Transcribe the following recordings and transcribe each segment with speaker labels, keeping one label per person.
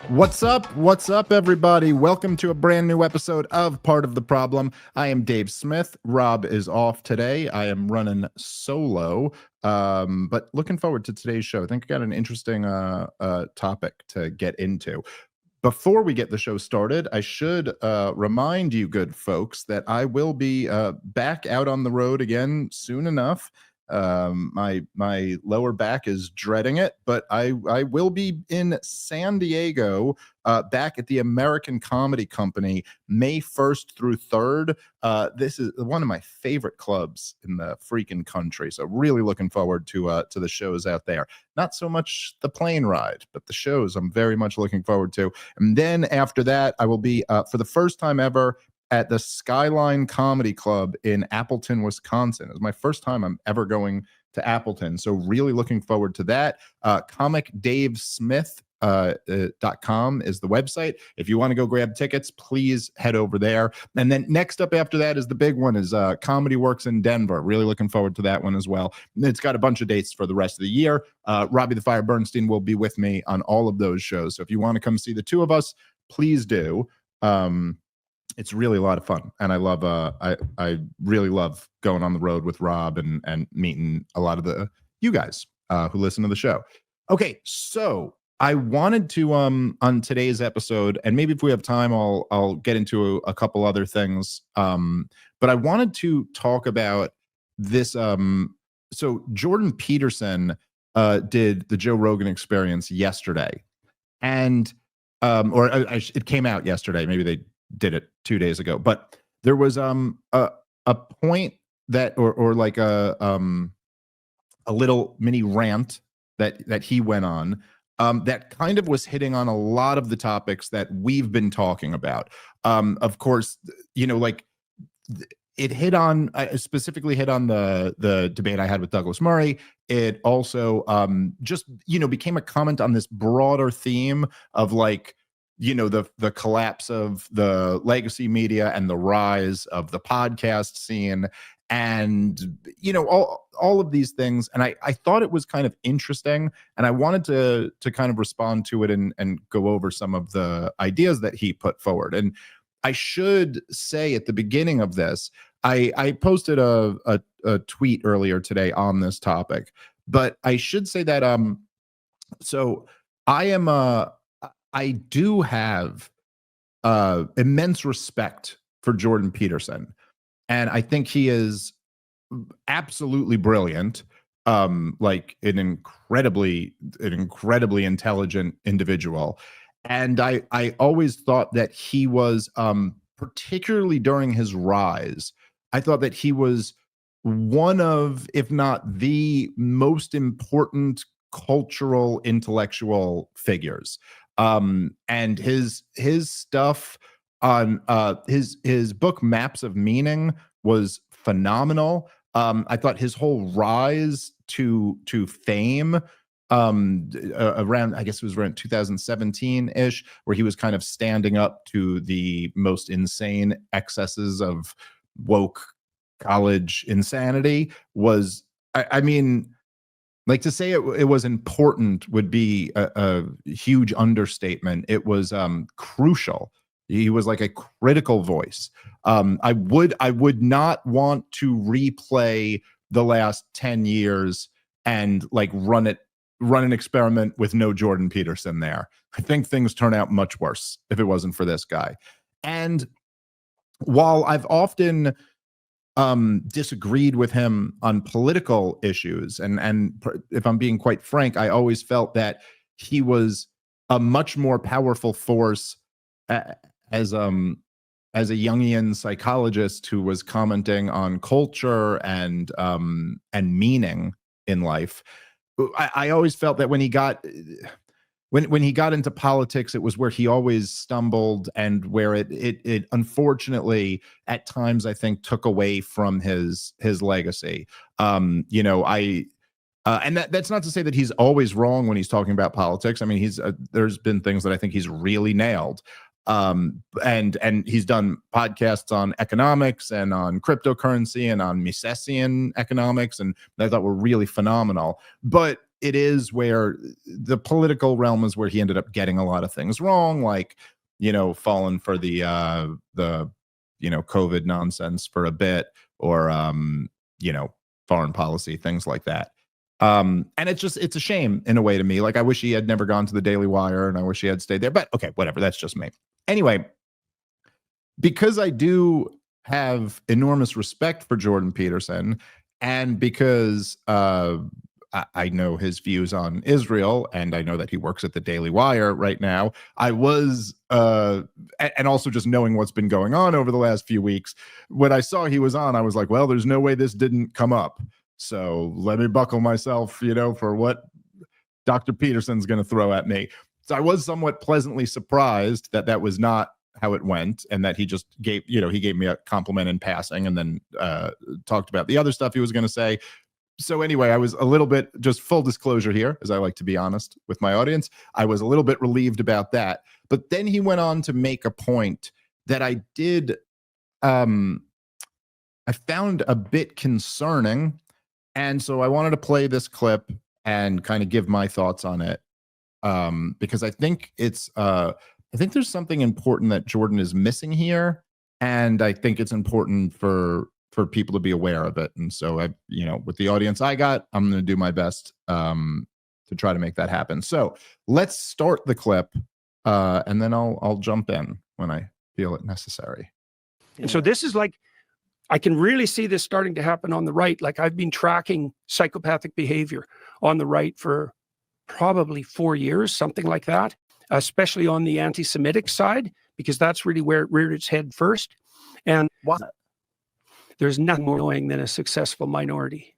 Speaker 1: What's up? What's up, everybody? Welcome to a brand new episode of Part of the Problem. I am Dave Smith. Rob is off today. I am running solo, but looking forward to today's show. I think I got an interesting topic to get into. Before we get the show started, I should remind you good folks that I will be back out on the road again soon enough. My lower back is dreading it, but I will be in San Diego back at the American Comedy Company May 1st through 3rd. This is one of my favorite clubs in the freaking country, so really looking forward to the shows out there. Not so much the plane ride, but the shows I'm very much looking forward to. And then after that, I will be for the first time ever at the Skyline Comedy Club in Appleton, Wisconsin. It's my first time I'm ever going to Appleton, so really looking forward to that. comicdavesmith.com is the website. If you want to go grab tickets, please head over there. And then next up after that is the big one, is Comedy Works in Denver. Really looking forward to that one as well. It's got a bunch of dates for the rest of the year. Robbie the Fire Bernstein will be with me on all of those shows. So if you want to come see the two of us, please do. It's really a lot of fun, and I really love going on the road with Rob and meeting a lot of you guys who listen to the show. Okay, so I wanted to on today's episode, and maybe if we have time, I'll get into a couple other things. But I wanted to talk about this. So Jordan Peterson did the Joe Rogan Experience yesterday, and it came out yesterday. Maybe they did it 2 days ago, but there was a point that or like a little mini rant that he went on that kind of was hitting on a lot of the topics that we've been talking about. Of course, like it hit on, specifically hit on the debate I had with Douglas Murray. It also just became a comment on this broader theme of like, the collapse of the legacy media and the rise of the podcast scene, and all of these things. And I thought it was kind of interesting, and I wanted to kind of respond to it and go over some of the ideas that he put forward. And I should say at the beginning of this, I posted a tweet earlier today on this topic, but I should say that so I do have immense respect for Jordan Peterson, and I think he is absolutely brilliant, like an incredibly intelligent individual. And I always thought that he was, particularly during his rise, I thought that he was one of, if not the most important cultural intellectual figures. And his stuff on his book Maps of Meaning was phenomenal. I thought his whole rise to fame around, I guess it was around 2017-ish, where he was kind of standing up to the most insane excesses of woke college insanity was, I mean, like, to say it was important would be a huge understatement. It was crucial. He was like a critical voice. I would not want to replay the last 10 years and like run an experiment with no Jordan Peterson there. I think things turn out much worse if it wasn't for this guy. And while I've often disagreed with him on political issues, and if I'm being quite frank, I always felt that he was a much more powerful force as a Jungian psychologist who was commenting on culture and meaning in life. I always felt that when he got into politics, it was where he always stumbled, and where it unfortunately at times, I think, took away from his legacy. And that's not to say that he's always wrong when he's talking about politics. I mean, there's been things that I think he's really nailed. And he's done podcasts on economics and on cryptocurrency and on Misesian economics, and I thought were really phenomenal. But it is where the political realm is where he ended up getting a lot of things wrong, like, falling for the COVID nonsense for a bit, or foreign policy, things like that. And it's a shame in a way to me. Like, I wish he had never gone to the Daily Wire, and I wish he had stayed there, but okay, whatever. That's just me. Anyway, because I do have enormous respect for Jordan Peterson, and because I know his views on Israel, and I know that he works at the Daily Wire right now, I was, and also just knowing what's been going on over the last few weeks, when I saw he was on, I was like, well, there's no way this didn't come up. So let me buckle myself, for what Dr. Peterson's going to throw at me. So I was somewhat pleasantly surprised that that was not how it went, and that he just gave, he gave me a compliment in passing, and then talked about the other stuff he was going to say. So anyway, I was a little bit, just full disclosure here, as I like to be honest with my audience, I was a little bit relieved about that. But then he went on to make a point that I did, I found a bit concerning. And so I wanted to play this clip and kind of give my thoughts on it, because I think I think there's something important that Jordan is missing here, and I think it's important for people to be aware of it. And so with the audience I got, I'm going to do my best to try to make that happen. So let's start the clip, and then I'll jump in when I feel it necessary.
Speaker 2: And so this is like, I can really see this starting to happen on the right. Like, I've been tracking psychopathic behavior on the right for probably 4 years, something like that, especially on the anti-Semitic side, because that's really where it reared its head first. And there's nothing more annoying than a successful minority.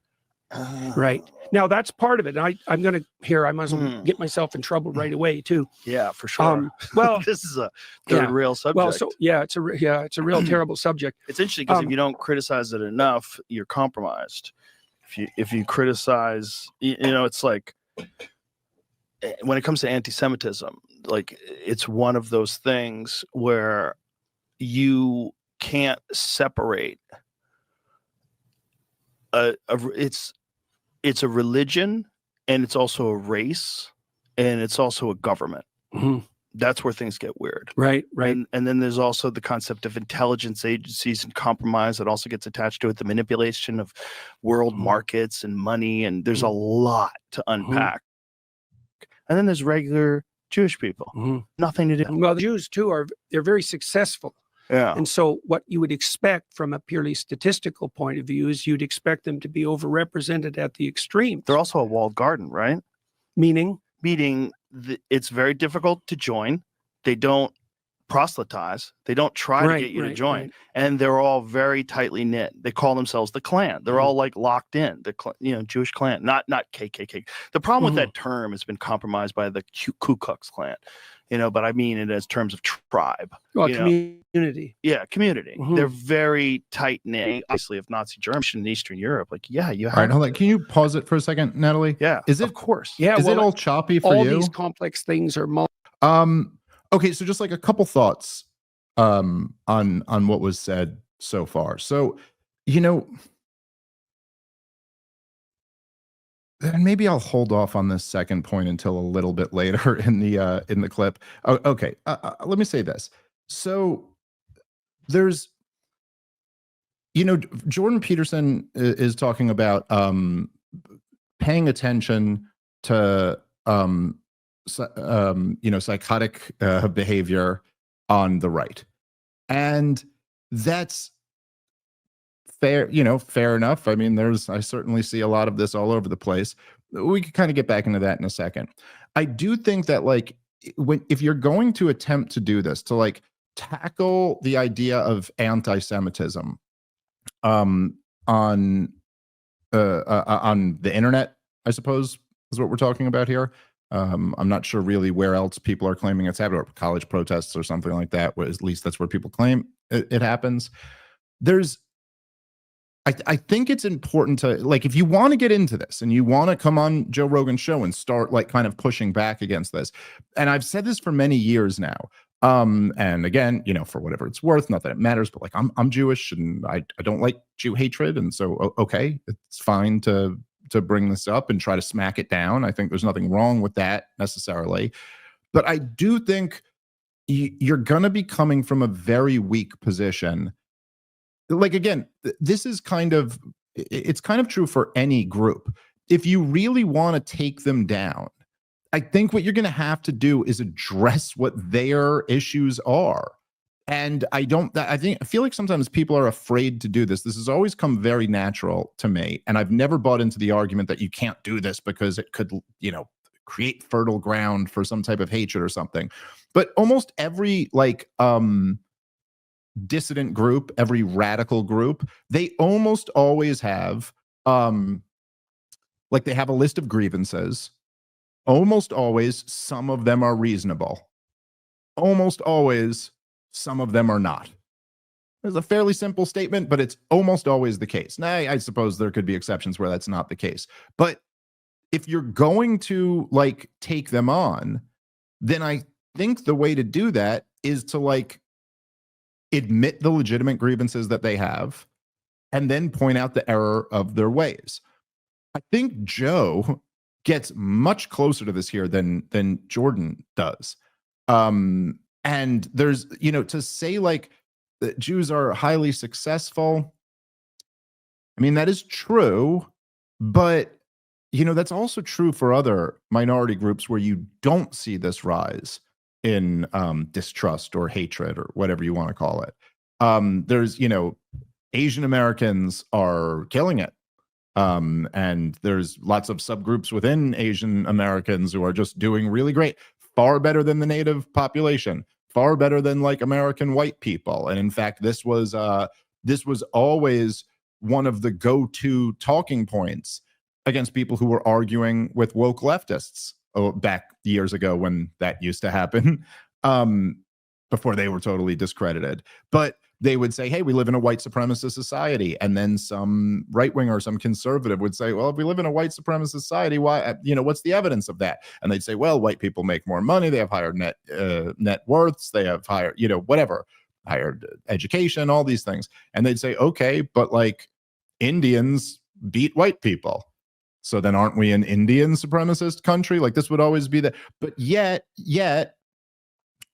Speaker 2: Right. Now, that's part of it. And I'm going to I might as well get myself in trouble right away, too.
Speaker 3: Yeah, for sure.
Speaker 2: Well,
Speaker 3: this is a third rail subject.
Speaker 2: Well, so it's a real terrible subject.
Speaker 3: It's interesting because if you don't criticize it enough, you're compromised. If you criticize, it's like, when it comes to anti-Semitism, like, it's one of those things where you can't separate. It's a religion, and it's also a race, and it's also a government.
Speaker 2: Mm-hmm.
Speaker 3: That's where things get weird.
Speaker 2: Right.
Speaker 3: And then there's also the concept of intelligence agencies and compromise that also gets attached to it, the manipulation of world markets and money, and there's a lot to unpack. And then there's regular Jewish people. Nothing to do.
Speaker 2: Well, the Jews, too, they're very successful.
Speaker 3: Yeah.
Speaker 2: And so what you would expect from a purely statistical point of view is you'd expect them to be overrepresented at the extremes.
Speaker 3: They're also a walled garden, right?
Speaker 2: Meaning
Speaker 3: it's very difficult to join. They don't proselytize. They don't try to get you to join. Right. And they're all very tightly knit. They call themselves the Klan. They're all like locked in, the Jewish Klan, not KKK. The problem with that term has been compromised by the Ku Klux Klan. But I mean it as terms of tribe.
Speaker 2: Well, community.
Speaker 3: Yeah, community. They're very tight knit. Obviously, of Nazi Germany in Eastern Europe, you have.
Speaker 1: All right, hold on. Can you pause it for a second, Natalie?
Speaker 3: Yeah,
Speaker 1: of course.
Speaker 2: Yeah,
Speaker 1: is it all choppy for you?
Speaker 2: All these complex things are.
Speaker 1: Okay, so just like a couple thoughts on what was said so far. So, and maybe I'll hold off on this second point until a little bit later in the clip. Oh, okay, let me say this. So there's, Jordan Peterson is talking about paying attention to psychotic behavior on the right, and that's fair, fair enough. I mean, I certainly see a lot of this all over the place. We could kind of get back into that in a second. I do think that, like, if you're going to attempt to do this, to like tackle the idea of anti-Semitism on the internet, I suppose is what we're talking about here. I'm not sure really where else people are claiming it's happened, or college protests or something like that. At least that's where people claim it happens. I think it's important to, like, if you want to get into this and you want to come on Joe Rogan's show and start like kind of pushing back against this, and I've said this for many years now, and again, for whatever it's worth, not that it matters, but like I'm Jewish and I don't like Jew hatred, and so okay, it's fine to to bring this up and try to smack it down. I think there's nothing wrong with that necessarily. But I do think you're going to be coming from a very weak position. Like, again, this is it's kind of true for any group. If you really want to take them down, I think what you're going to have to do is address what their issues are. And I feel like sometimes people are afraid to do this. This has always come very natural to me. And I've never bought into the argument that you can't do this because it could, create fertile ground for some type of hatred or something. But almost every dissident group, every radical group, they almost always have they have a list of grievances. Almost always some of them are reasonable. Almost always some of them are not. It's a fairly simple statement, but it's almost always the case. Now, I suppose there could be exceptions where that's not the case. But if you're going to take them on, then I think the way to do that is to admit the legitimate grievances that they have and then point out the error of their ways. I think Joe gets much closer to this here than Jordan does. And there's, to say that Jews are highly successful, I mean, that is true, but, that's also true for other minority groups where you don't see this rise in distrust or hatred or whatever you want to call it. There's, Asian Americans are killing it. And there's lots of subgroups within Asian Americans who are just doing really great. Far better than the native population, far better than American white people. And in fact, this was always one of the go-to talking points against people who were arguing with woke leftists back years ago when that used to happen, before they were totally discredited. But they would say, hey, we live in a white supremacist society. And then some right winger or some conservative would say, well, if we live in a white supremacist society, why, what's the evidence of that? And they'd say, well, white people make more money. They have higher net worths. They have higher, higher education, all these things. And they'd say, okay, but Indians beat white people. So then aren't we an Indian supremacist country? This would always be that. But yet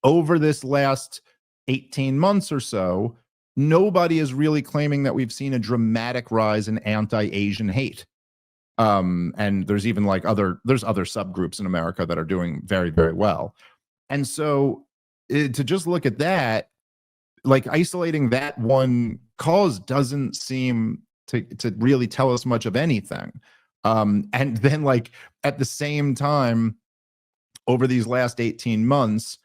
Speaker 1: over this last 18 months or so, nobody is really claiming that we've seen a dramatic rise in anti-Asian hate. And there's even there's other subgroups in America that are doing very, very well. And so to just look at that, isolating that one cause doesn't seem to really tell us much of anything. And then at the same time, over these last 18 months,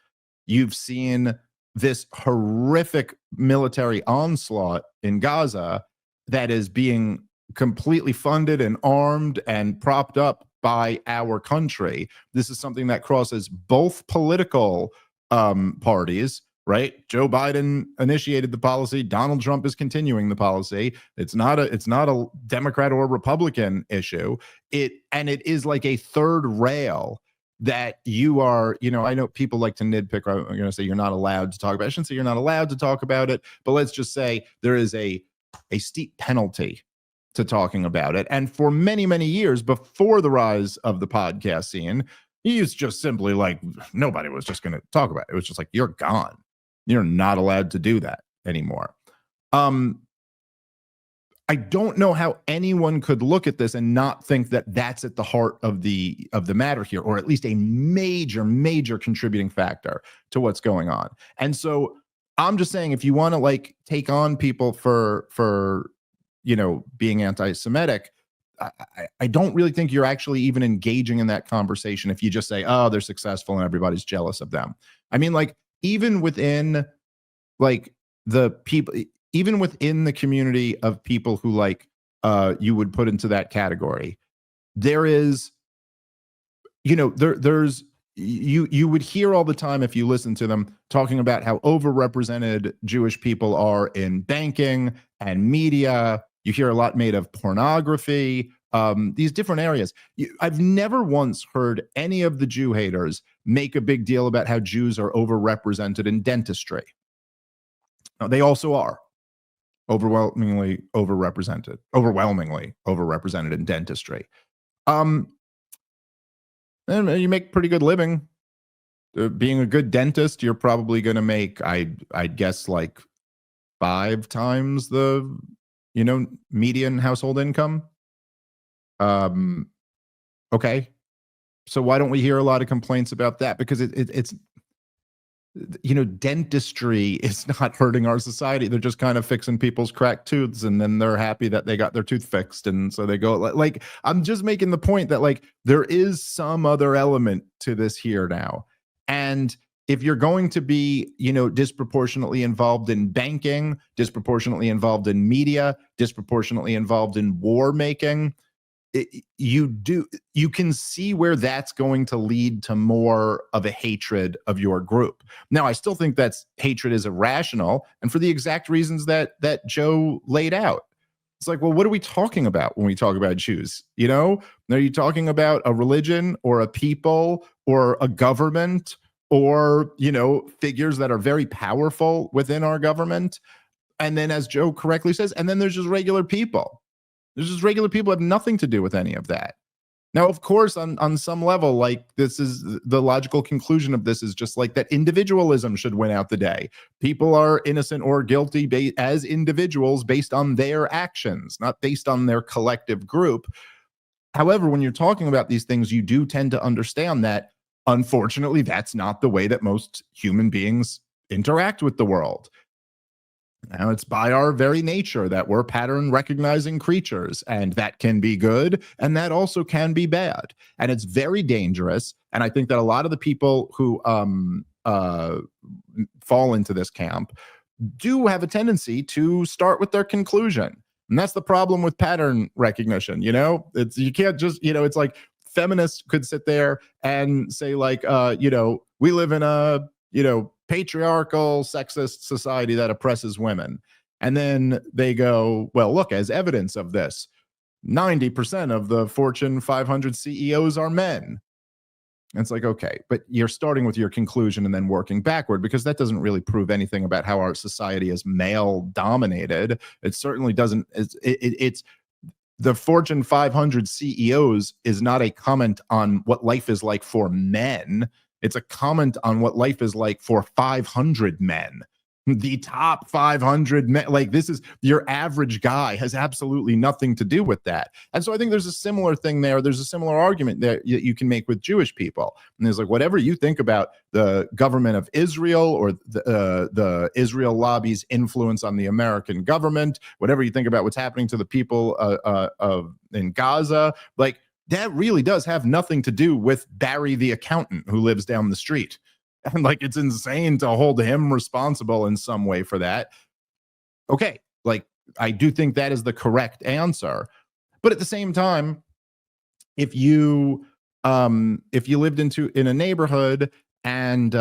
Speaker 1: you've seen this horrific military onslaught in Gaza that is being completely funded and armed and propped up by our country. This is something that crosses both political parties, right? Joe Biden initiated the policy. Donald Trump is continuing the policy. It's not a Democrat or Republican issue. It is like a third rail that you are, I know people like to nitpick. I'm going to say you're not allowed to talk about it. I shouldn't say you're not allowed to talk about it, but let's just say there is a steep penalty to talking about it. And for many, many years before the rise of the podcast scene, it's just simply nobody was just going to talk about it. It was just you're gone. You're not allowed to do that anymore. I don't know how anyone could look at this and not think that that's at the heart of the matter here, or at least a major, major contributing factor to what's going on. And so I'm just saying, if you want to take on people for being anti-Semitic, I don't really think you're actually even engaging in that conversation if you just say, oh, they're successful and everybody's jealous of them. I mean, even within the people, even within the community of people who you would put into that category, there is, there's you would hear all the time, if you listen to them, talking about how overrepresented Jewish people are in banking and media. You hear a lot made of pornography, these different areas. I've never once heard any of the Jew haters make a big deal about how Jews are overrepresented in dentistry. Now, they also are. overwhelmingly overrepresented in dentistry. And you make pretty good living. Being a good dentist, you're probably going to make, I'd guess, like 5 times the, median household income. Okay. So why don't we hear a lot of complaints about that? Because it's dentistry is not hurting our society. They're just kind of fixing people's cracked tooths, and then they're happy that they got their tooth fixed. And so they go like, I'm just making the point that like there is some other element to this here now. And if you're going to be, disproportionately involved in banking, disproportionately involved in media, disproportionately involved in war making, you can see where that's going to lead to more of a hatred of your group. Now, I still think that hatred is irrational, and for the exact reasons that Joe laid out. It's like, well, what are we talking about when we talk about Jews? Are you talking about a religion or a people or a government or, figures that are very powerful within our government? And then, as Joe correctly says, and then there's just regular people. There's just regular people who have nothing to do with any of that. Now, of course, on some level, like this is the logical conclusion of this is just like that individualism should win out the day. People are innocent or guilty as individuals based on their actions, not based on their collective group. However, when you're talking about these things, you do tend to understand that, unfortunately, that's not the way that most human beings interact with the world. Now, it's by our very nature that we're pattern recognizing creatures, and that can be good, and that also can be bad. And it's very dangerous. And I think that a lot of the people who fall into this camp do have a tendency to start with their conclusion. And that's the problem with pattern recognition. You can't just, it's like feminists could sit there and say like, we live in a, patriarchal, sexist society that oppresses women. And then they go, well, look, as evidence of this, 90% of the Fortune 500 CEOs are men. And it's like, okay, but you're starting with your conclusion and then working backward, because that doesn't really prove anything about how our society is male dominated. It certainly doesn't. It's the Fortune 500 CEOs is not a comment on what life is like for men. It's a comment on what life is like for 500 men. The top 500 men, like this is your average guy, has absolutely nothing to do with that. And so I think there's a similar thing there. There's a similar argument that you can make with Jewish people. And there's like, whatever you think about the government of Israel or the Israel lobby's influence on the American government, whatever you think about what's happening to the people in Gaza, like, that really does have nothing to do with Bari the accountant who lives down the street. And like, it's insane to hold him responsible in some way for that. Okay, like, I do think that is the correct answer. But at the same time, if you lived in a neighborhood and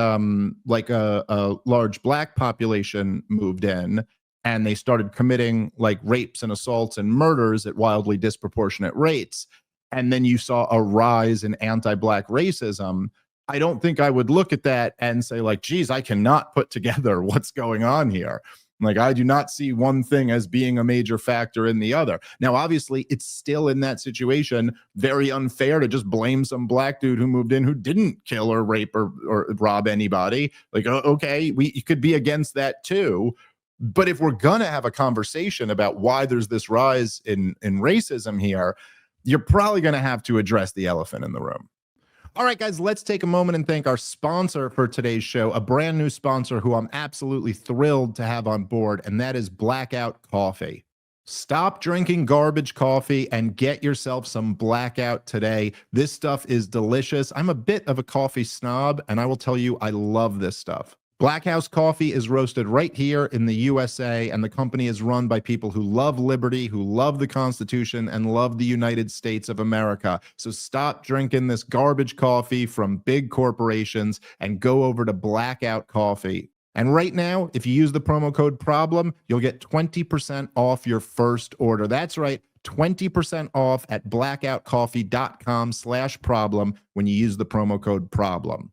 Speaker 1: like a large black population moved in and they started committing like rapes and assaults and murders at wildly disproportionate rates, and then you saw a rise in anti-black racism, I don't think I would look at that and say like, geez, I cannot put together what's going on here. Like, I do not see one thing as being a major factor in the other. Now, obviously, it's still in that situation very unfair to just blame some black dude who moved in who didn't kill or rape or rob anybody. Like, okay, we could be against that too. But if we're going to have a conversation about why there's this rise in racism here, you're probably going to have to address the elephant in the room. All right, guys, let's take a moment and thank our sponsor for today's show, a brand new sponsor who I'm absolutely thrilled to have on board, and that is Blackout Coffee. Stop drinking garbage coffee and get yourself some Blackout today. This stuff is delicious. I'm a bit of a coffee snob, and I will tell you, I love this stuff. Black House Coffee is roasted right here in the USA, and the company is run by people who love liberty, who love the Constitution, and love the United States of America. So stop drinking this garbage coffee from big corporations and go over to Blackout Coffee. And right now, if you use the promo code PROBLEM, you'll get 20% off your first order. That's right, 20% off at blackoutcoffee.com/problem when you use the promo code PROBLEM.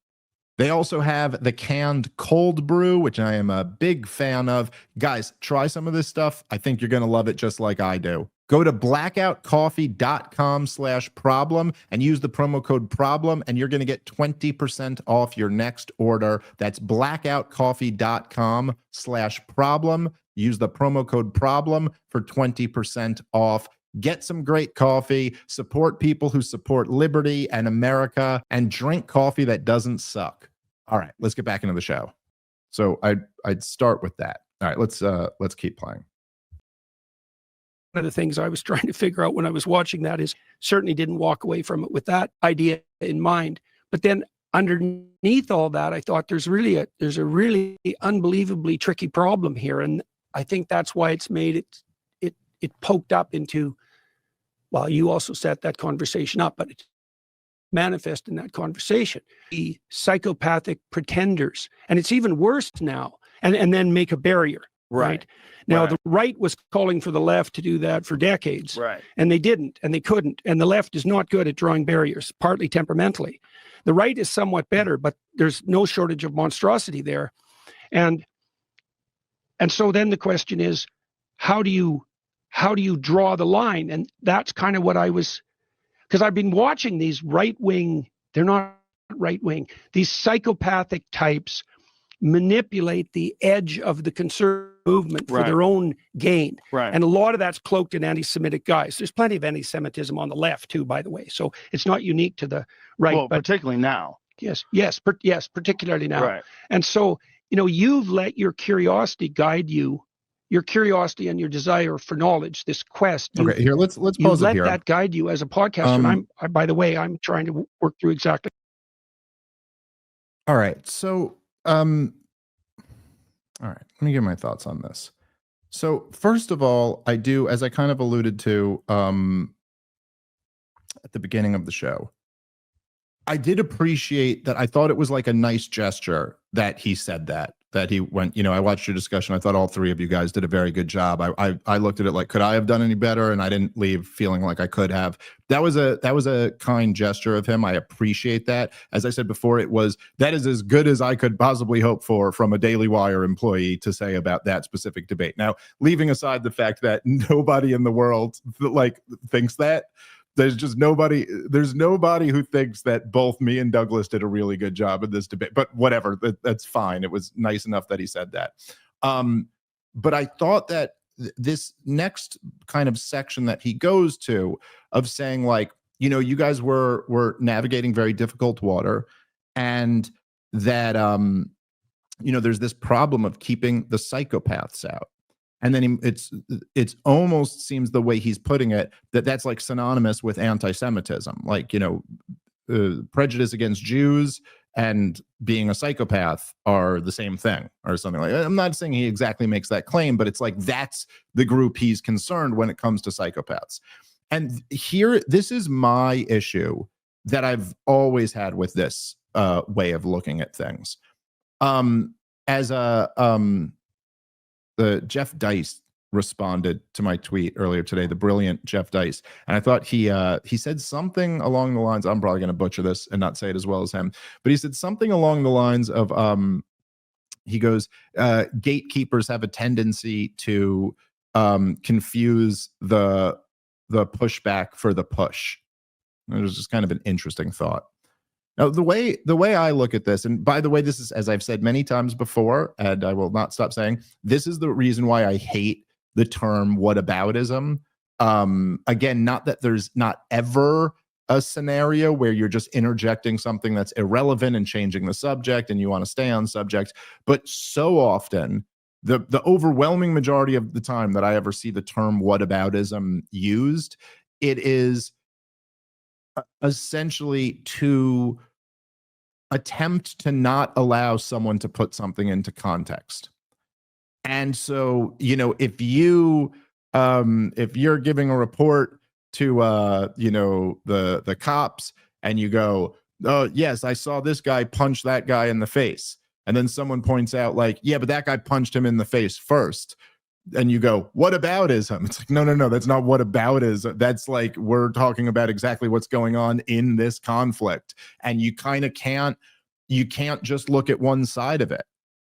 Speaker 1: They also have the canned cold brew, which I am a big fan of. Guys, try some of this stuff. I think you're going to love it just like I do. Go to blackoutcoffee.com/problem and use the promo code problem, and you're going to get 20% off your next order. That's blackoutcoffee.com/problem. Use the promo code problem for 20% off. Get some great coffee, support people who support liberty and America, and drink coffee that doesn't suck. All right, let's get back into the show. So I'd start with that. All right, let's keep playing.
Speaker 2: One of the things I was trying to figure out when I was watching that is certainly didn't walk away from it with that idea in mind. But then underneath all that, I thought there's a really unbelievably tricky problem here, and I think that's why it's made it poked up into. Well, you also set that conversation up, but it's manifest in that conversation. The psychopathic pretenders, and it's even worse now, and then make a barrier, right? Now, the right was calling for the left to do that for decades, and they didn't, and they couldn't, and the left is not good at drawing barriers, partly temperamentally. The right is somewhat better, but there's no shortage of monstrosity there. And so then the question is, how do you draw the line? And that's kind of what I was, because I've been watching these right-wing, they're not right-wing, these psychopathic types manipulate the edge of the conservative movement for their own gain. And a lot of that's cloaked in anti-Semitic guys. There's plenty of anti-Semitism on the left too, by the way. So it's not unique to the right.
Speaker 3: Well, but particularly now.
Speaker 2: Yes, particularly now. And so, you've let your curiosity guide you, your curiosity and your desire for knowledge, this quest.
Speaker 1: Okay, here, let's pause it here.
Speaker 2: Let that guide you as a podcaster. And by the way, I'm trying to work through exactly.
Speaker 1: All right. So, all right, let me give my thoughts on this. So first of all, I do, as I kind of alluded to at the beginning of the show, I did appreciate that. I thought it was like a nice gesture that he said that he went, I watched your discussion. I thought all three of you guys did a very good job. I looked at it like, could I have done any better? And I didn't leave feeling like I could have. That was a kind gesture of him. I appreciate that. As I said before, that is as good as I could possibly hope for from a Daily Wire employee to say about that specific debate. Now, leaving aside the fact that nobody in the world thinks that, there's nobody who thinks that both me and Douglas did a really good job in this debate, but whatever, that's fine. It was nice enough that he said that. But I thought that this next kind of section that he goes to of saying you guys were navigating very difficult water, and that, there's this problem of keeping the psychopaths out. And then it's almost seems the way he's putting it that's like synonymous with anti-Semitism, prejudice against Jews and being a psychopath are the same thing or something like that. I'm not saying he exactly makes that claim, but it's like that's the group he's concerned when it comes to psychopaths. And here, this is my issue that I've always had with this way of looking at things. The Jeff Deist responded to my tweet earlier today, the brilliant Jeff Deist. And I thought he said something along the lines, I'm probably going to butcher this and not say it as well as him, but he said something along the lines of, he goes, gatekeepers have a tendency to confuse the pushback for the push. It was just kind of an interesting thought. Now, the way I look at this, and by the way, this is, as I've said many times before, and I will not stop saying, this is the reason why I hate the term whataboutism. Again, not that there's not ever a scenario where you're just interjecting something that's irrelevant and changing the subject and you want to stay on subject, but so often, the overwhelming majority of the time that I ever see the term whataboutism used, it is essentially to attempt to not allow someone to put something into context. And so, if you're giving a report to the cops and you go, oh yes, I saw this guy punch that guy in the face, and then someone points out yeah, but that guy punched him in the face first, and you go, whataboutism? It's like, no, that's not whataboutism. That's we're talking about exactly what's going on in this conflict. And you kind of can't you can't just look at one side of it.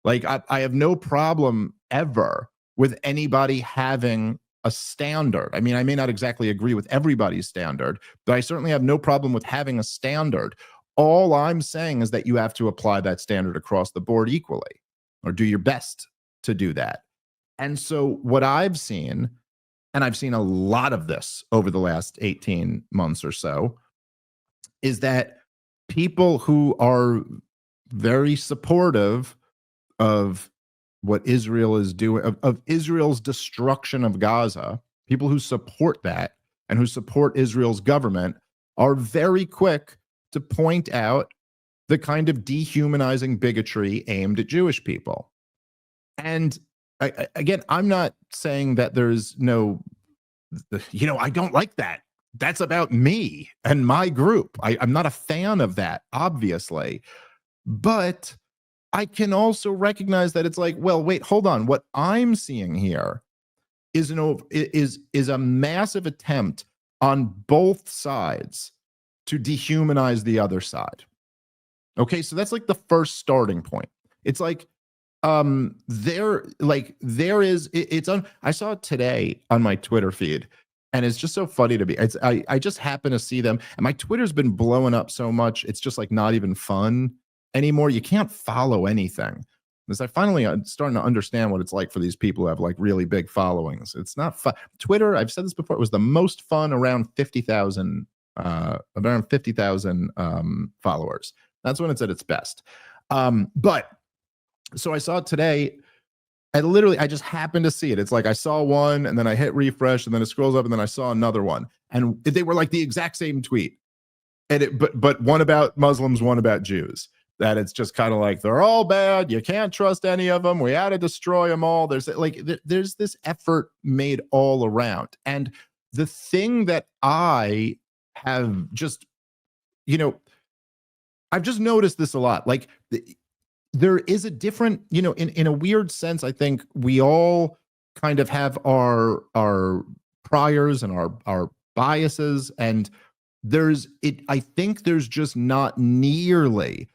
Speaker 1: Like I have no problem ever with anybody having a standard. I mean, I may not exactly agree with everybody's standard, but I certainly have no problem with having a standard. All I'm saying is that you have to apply that standard across the board equally, or do your best to do that. And so what I've seen, and I've seen a lot of this over the last 18 months or so, is that people who are very supportive of what Israel is doing, of Israel's destruction of Gaza, people who support that and who support Israel's government are very quick to point out the kind of dehumanizing bigotry aimed at Jewish people. And again, I'm not saying that there's no, I don't like that. That's about me and my group. I'm not a fan of that, obviously. But I can also recognize that it's like, well, wait, hold on. What I'm seeing here is a massive attempt on both sides to dehumanize the other side. Okay, so that's like the first starting point. It's like I saw it today on my Twitter feed, and it's just so funny to me. I just happen to see them, and my Twitter's been blowing up so much, it's just like not even fun anymore. You can't follow anything. Because I finally starting to understand what it's like for these people who have like really big followings. It's not fun. Twitter, I've said this before, it was the most fun around 50,000 followers. That's when it's at its best. But so I saw it today. I just happened to see it. It's like I saw one, and then I hit refresh, and then it scrolls up, and then I saw another one, and they were like the exact same tweet. And but one about Muslims, one about Jews. That it's just kind of like, they're all bad. You can't trust any of them. We had to destroy them all. There's this effort made all around. And the thing that I have just, I've just noticed this a lot. Like there is a different, in a weird sense, I think we all kind of have our priors and our biases. And I think there's just not nearly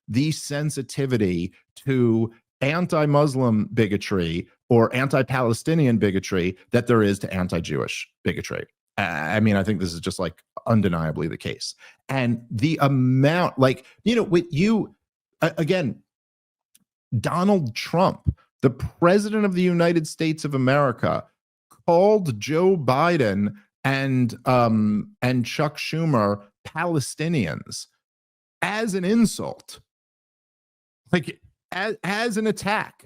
Speaker 1: the sensitivity to anti-Muslim bigotry or anti-Palestinian bigotry that there is to anti-Jewish bigotry. I mean, I think this is just like undeniably the case. And the amount, again, Donald Trump, the president of the United States of America, called Joe Biden and Chuck Schumer Palestinians as an insult, like as an attack.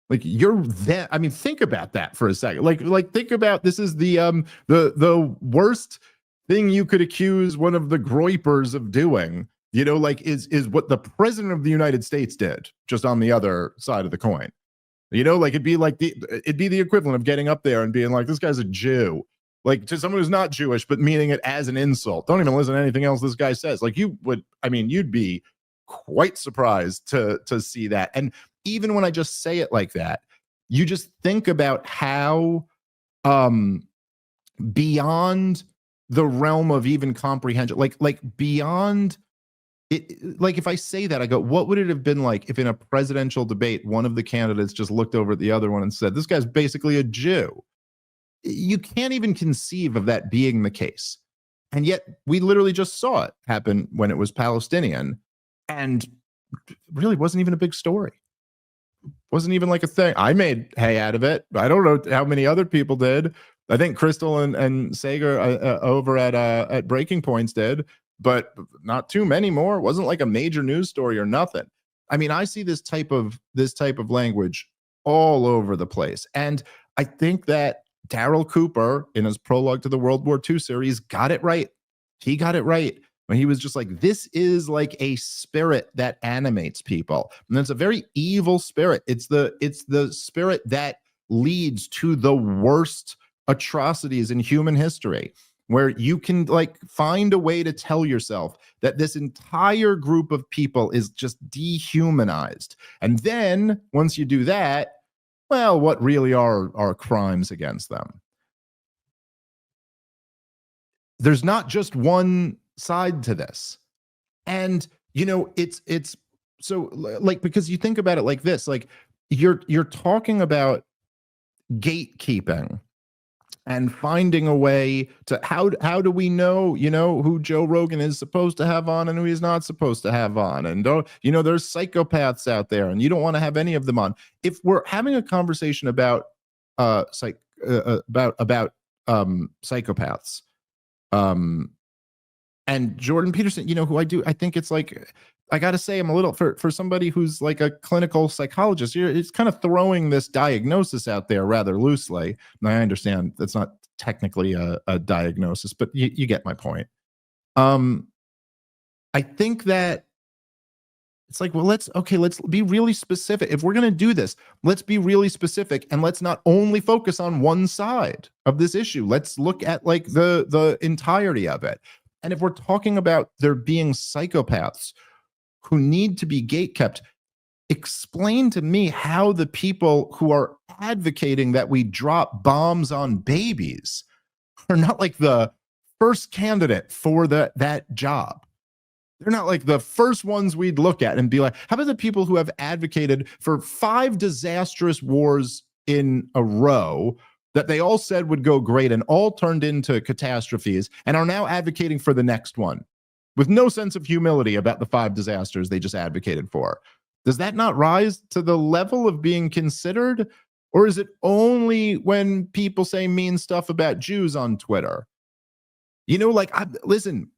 Speaker 1: Like you're there. I mean, think about that for a second. Like think about, this is the worst thing you could accuse one of the groypers of doing, is what the president of the United States did, just on the other side of the coin. It'd be the equivalent of getting up there and being like, this guy's a Jew. Like to someone who's not Jewish, but meaning it as an insult. Don't even listen to anything else this guy says. Like you'd be quite surprised to see that. And even when I just say it like that, you just think about how beyond the realm of even comprehension, like beyond it, like if I say that, I go, what would it have been like if in a presidential debate, one of the candidates just looked over at the other one and said, this guy's basically a Jew? You can't even conceive of that being the case. And yet we literally just saw it happen when it was Palestinian, and really wasn't even a big story. Wasn't even like a thing. I made hay out of it. I don't know how many other people did. I think Crystal and Sager over at Breaking Points did, but not too many more. It wasn't like a major news story or nothing. I mean, I see this type of language all over the place. And I think that Darryl Cooper, in his prologue to the World War II series, got it right. He got it right when he was just like, this is like a spirit that animates people. And it's a very evil spirit. It's the spirit that leads to the worst atrocities in human history, where you can like find a way to tell yourself that this entire group of people is just dehumanized. And then once you do that, well, what really are crimes against them? There's not just one side to this. And You know, it's so like, because you think about it like this, like you're talking about gatekeeping and finding a way to how do we know, you know, who Joe Rogan is supposed to have on and who he's not supposed to have on, and you know, there's psychopaths out there and you don't want to have any of them on. If we're having a conversation about psychopaths, and Jordan Peterson, you know, who I think it's like, I got to say, I'm a little, for somebody who's like a clinical psychologist, it's kind of throwing this diagnosis out there rather loosely. And I understand that's not technically a diagnosis, but you get my point. I think that it's like, well, let's be really specific. If we're going to do this, let's be really specific, and let's not only focus on one side of this issue. Let's look at like the entirety of it. And if we're talking about there being psychopaths who need to be gatekept, explain to me how the people who are advocating that we drop bombs on babies are not like the first candidate for that job. They're not like the first ones we'd look at and be like, how about the people who have advocated for 5 disastrous wars in a row that they all said would go great and all turned into catastrophes, and are now advocating for the next one with no sense of humility about the 5 disasters they just advocated for? Does that not rise to the level of being considered? Or is it only when people say mean stuff about Jews on Twitter? You know, like, listen,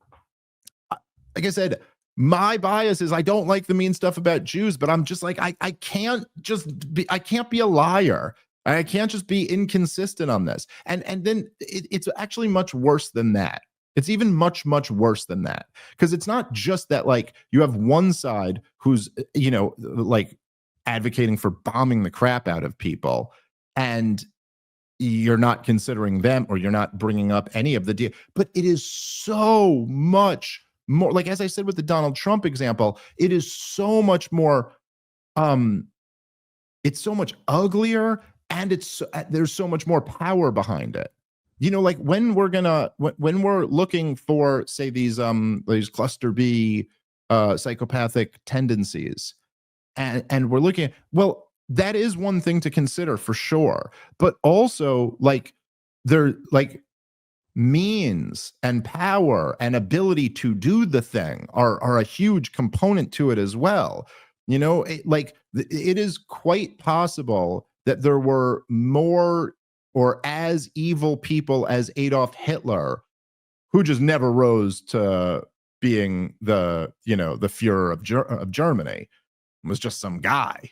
Speaker 1: like I said, my bias is I don't like the mean stuff about Jews, but I'm just like, I can't be a liar. I can't just be inconsistent on this. And then it's actually much worse than that. It's even much, much worse than that. Because it's not just that, like, you have one side who's, you know, like advocating for bombing the crap out of people, and you're not considering them, or you're not bringing up any of the deal. But it is so much more, like, as I said with the Donald Trump example, it is so much more, it's so much uglier, and there's so much more power behind it. You know, like when we're looking for, say, these cluster B psychopathic tendencies, and we're looking at, well, that is one thing to consider for sure, but also like they're like means and power and ability to do the thing are a huge component to it as well. You know, it is quite possible that there were more or as evil people as Adolf Hitler who just never rose to being the Fuhrer of Germany. It was just some guy,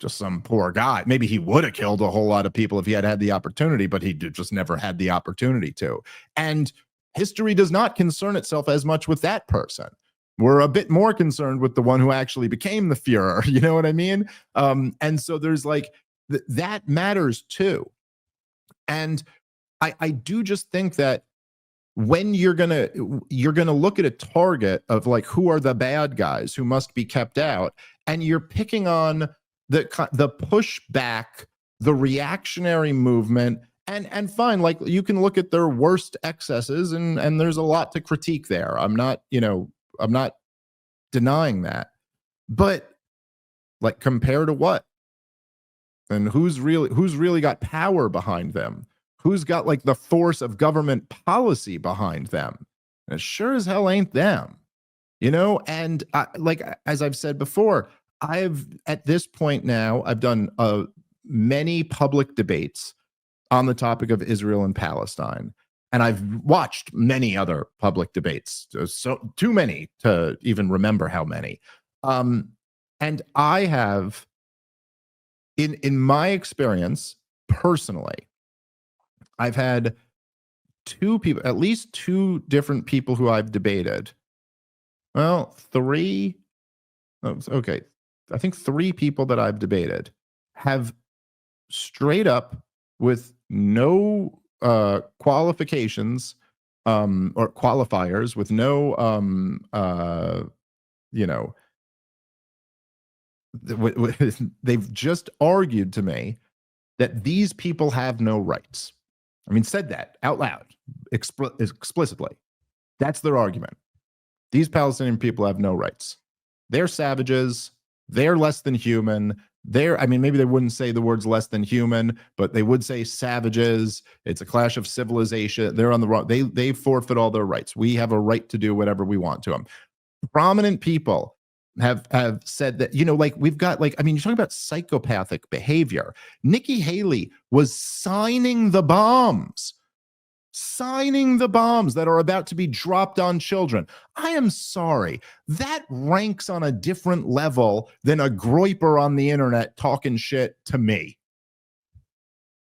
Speaker 1: just some poor guy. Maybe he would have killed a whole lot of people if he had had the opportunity, but he just never had the opportunity to. And history does not concern itself as much with that person. We're a bit more concerned with the one who actually became the Fuhrer. You know what I mean? And so there's like, that matters too. And I do just think that when you're gonna look at a target of like, who are the bad guys who must be kept out, and you're picking on the pushback, the reactionary movement, and fine, like, you can look at their worst excesses, and there's a lot to critique there. I'm not denying that, but like, compared to what? And who's really got power behind them? Who's got like the force of government policy behind them? And it sure as hell ain't them, you know? And like, as I've said before, at this point now, I've done many public debates on the topic of Israel and Palestine. And I've watched many other public debates, so too many to even remember how many. And I have, in my experience personally, I've had at least two different people who I've debated. Well, three. Okay. I think 3 people that I've debated have straight up, with no qualifications or qualifiers, with no they've just argued to me that these people have no rights. I mean, said that out loud, explicitly. That's their argument. These Palestinian people have no rights. they're savages, they're less than human. I mean, maybe they wouldn't say the words less than human, but they would say savages. It's a clash of civilization. They're on the wrong, they forfeit all their rights. We have a right to do whatever we want to them. Prominent people have said that, you know, like we've got like, I mean, you're talking about psychopathic behavior. Nikki Haley was signing the bombs that are about to be dropped on children. I am sorry. That ranks on a different level than a groiper on the internet talking shit to me.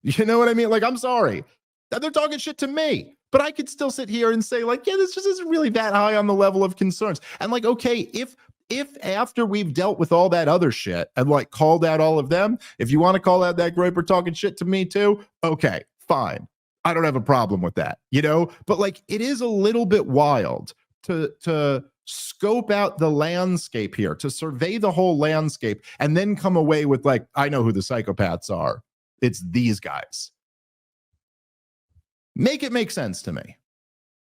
Speaker 1: You know what I mean? Like, I'm sorry that they're talking shit to me, but I could still sit here and say like, yeah, this just isn't really that high on the level of concerns. And like, okay, if after we've dealt with all that other shit and like called out all of them, if you want to call out that groiper talking shit to me too, okay, fine. I don't have a problem with that, you know, but like, it is a little bit wild to scope out the landscape here, to survey the whole landscape and then come away with like, I know who the psychopaths are. It's these guys. Make it make sense to me.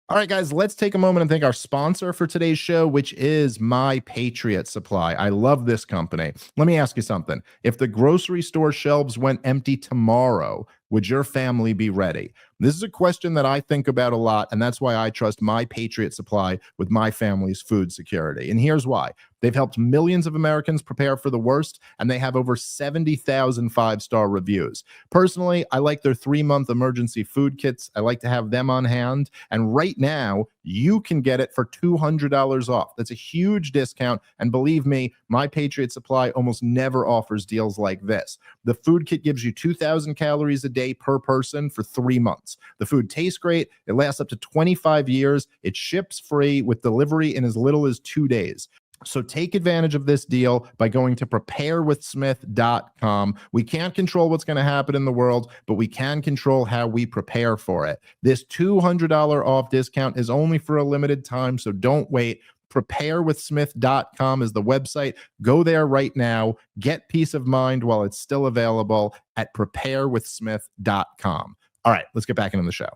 Speaker 1: All right, guys, let's take a moment and thank our sponsor for today's show, which is My Patriot Supply. I love this company. Let me ask you something. If the grocery store shelves went empty tomorrow, would your family be ready? This is a question that I think about a lot, and that's why I trust My Patriot Supply with my family's food security. And here's why. They've helped millions of Americans prepare for the worst, and they have over 70,000 five-star reviews. Personally, I like their 3-month emergency food kits. I like to have them on hand. And right now, you can get it for $200 off. That's a huge discount. And believe me, My Patriot Supply almost never offers deals like this. The food kit gives you 2,000 calories a day per person for 3 months. The food tastes great. It lasts up to 25 years. It ships free with delivery in as little as 2 days. So take advantage of this deal by going to preparewithsmith.com. We can't control what's going to happen in the world, but we can control how we prepare for it. This $200 off discount is only for a limited time, so don't wait. Preparewithsmith.com is the website. Go there right now. Get peace of mind while it's still available at preparewithsmith.com. All right, let's get back into the show.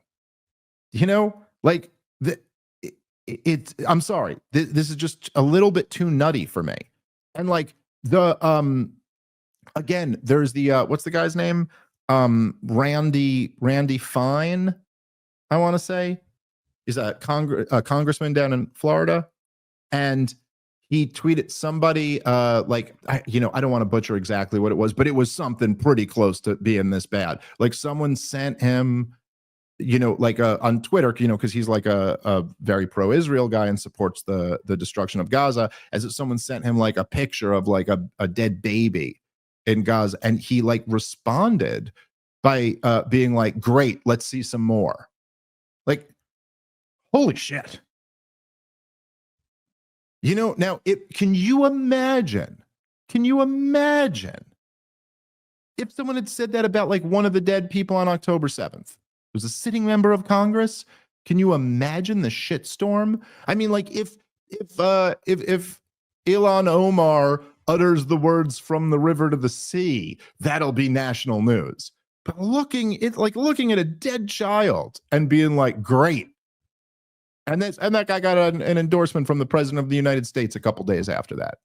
Speaker 1: You know, like I'm sorry. This is just a little bit too nutty for me. And like the again, there's the what's the guy's name? Randy Fine, I want to say. He's a congressman down in Florida. And he tweeted somebody like, I don't want to butcher exactly what it was, but it was something pretty close to being this bad. Like someone sent him, like on Twitter, because he's like a very pro-Israel guy and supports the destruction of Gaza, as if someone sent him like a picture of like a dead baby in Gaza. And he like responded by being like, great, let's see some more. Like, holy shit. Now, can you imagine if someone had said that about like one of the dead people on October 7th? It was a sitting member of Congress. Can you imagine the shitstorm? I mean, like if Ilhan Omar utters the words "from the river to the sea," that'll be national news. But looking at a dead child and being like, great. And that guy got an endorsement from the president of the United States a couple days after that.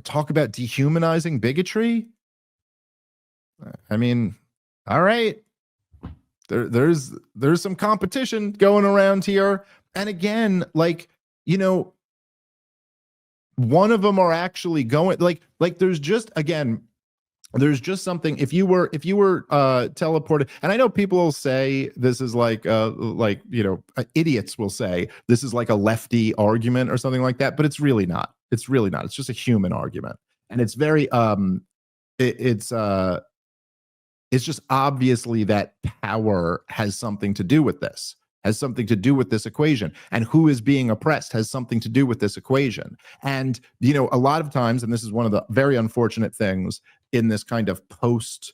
Speaker 1: Talk about dehumanizing bigotry. I mean, all right. There's some competition going around here. And again, like, one of them are actually going like there's just something. If you were teleported, and I know people will say this is idiots will say this is like a lefty argument or something like that, but it's really not. It's just a human argument, and it's very it's just obviously that power has something to do with this. Has something to do with this equation, and who is being oppressed has something to do with this equation. And a lot of times, and this is one of the very unfortunate things in this kind of post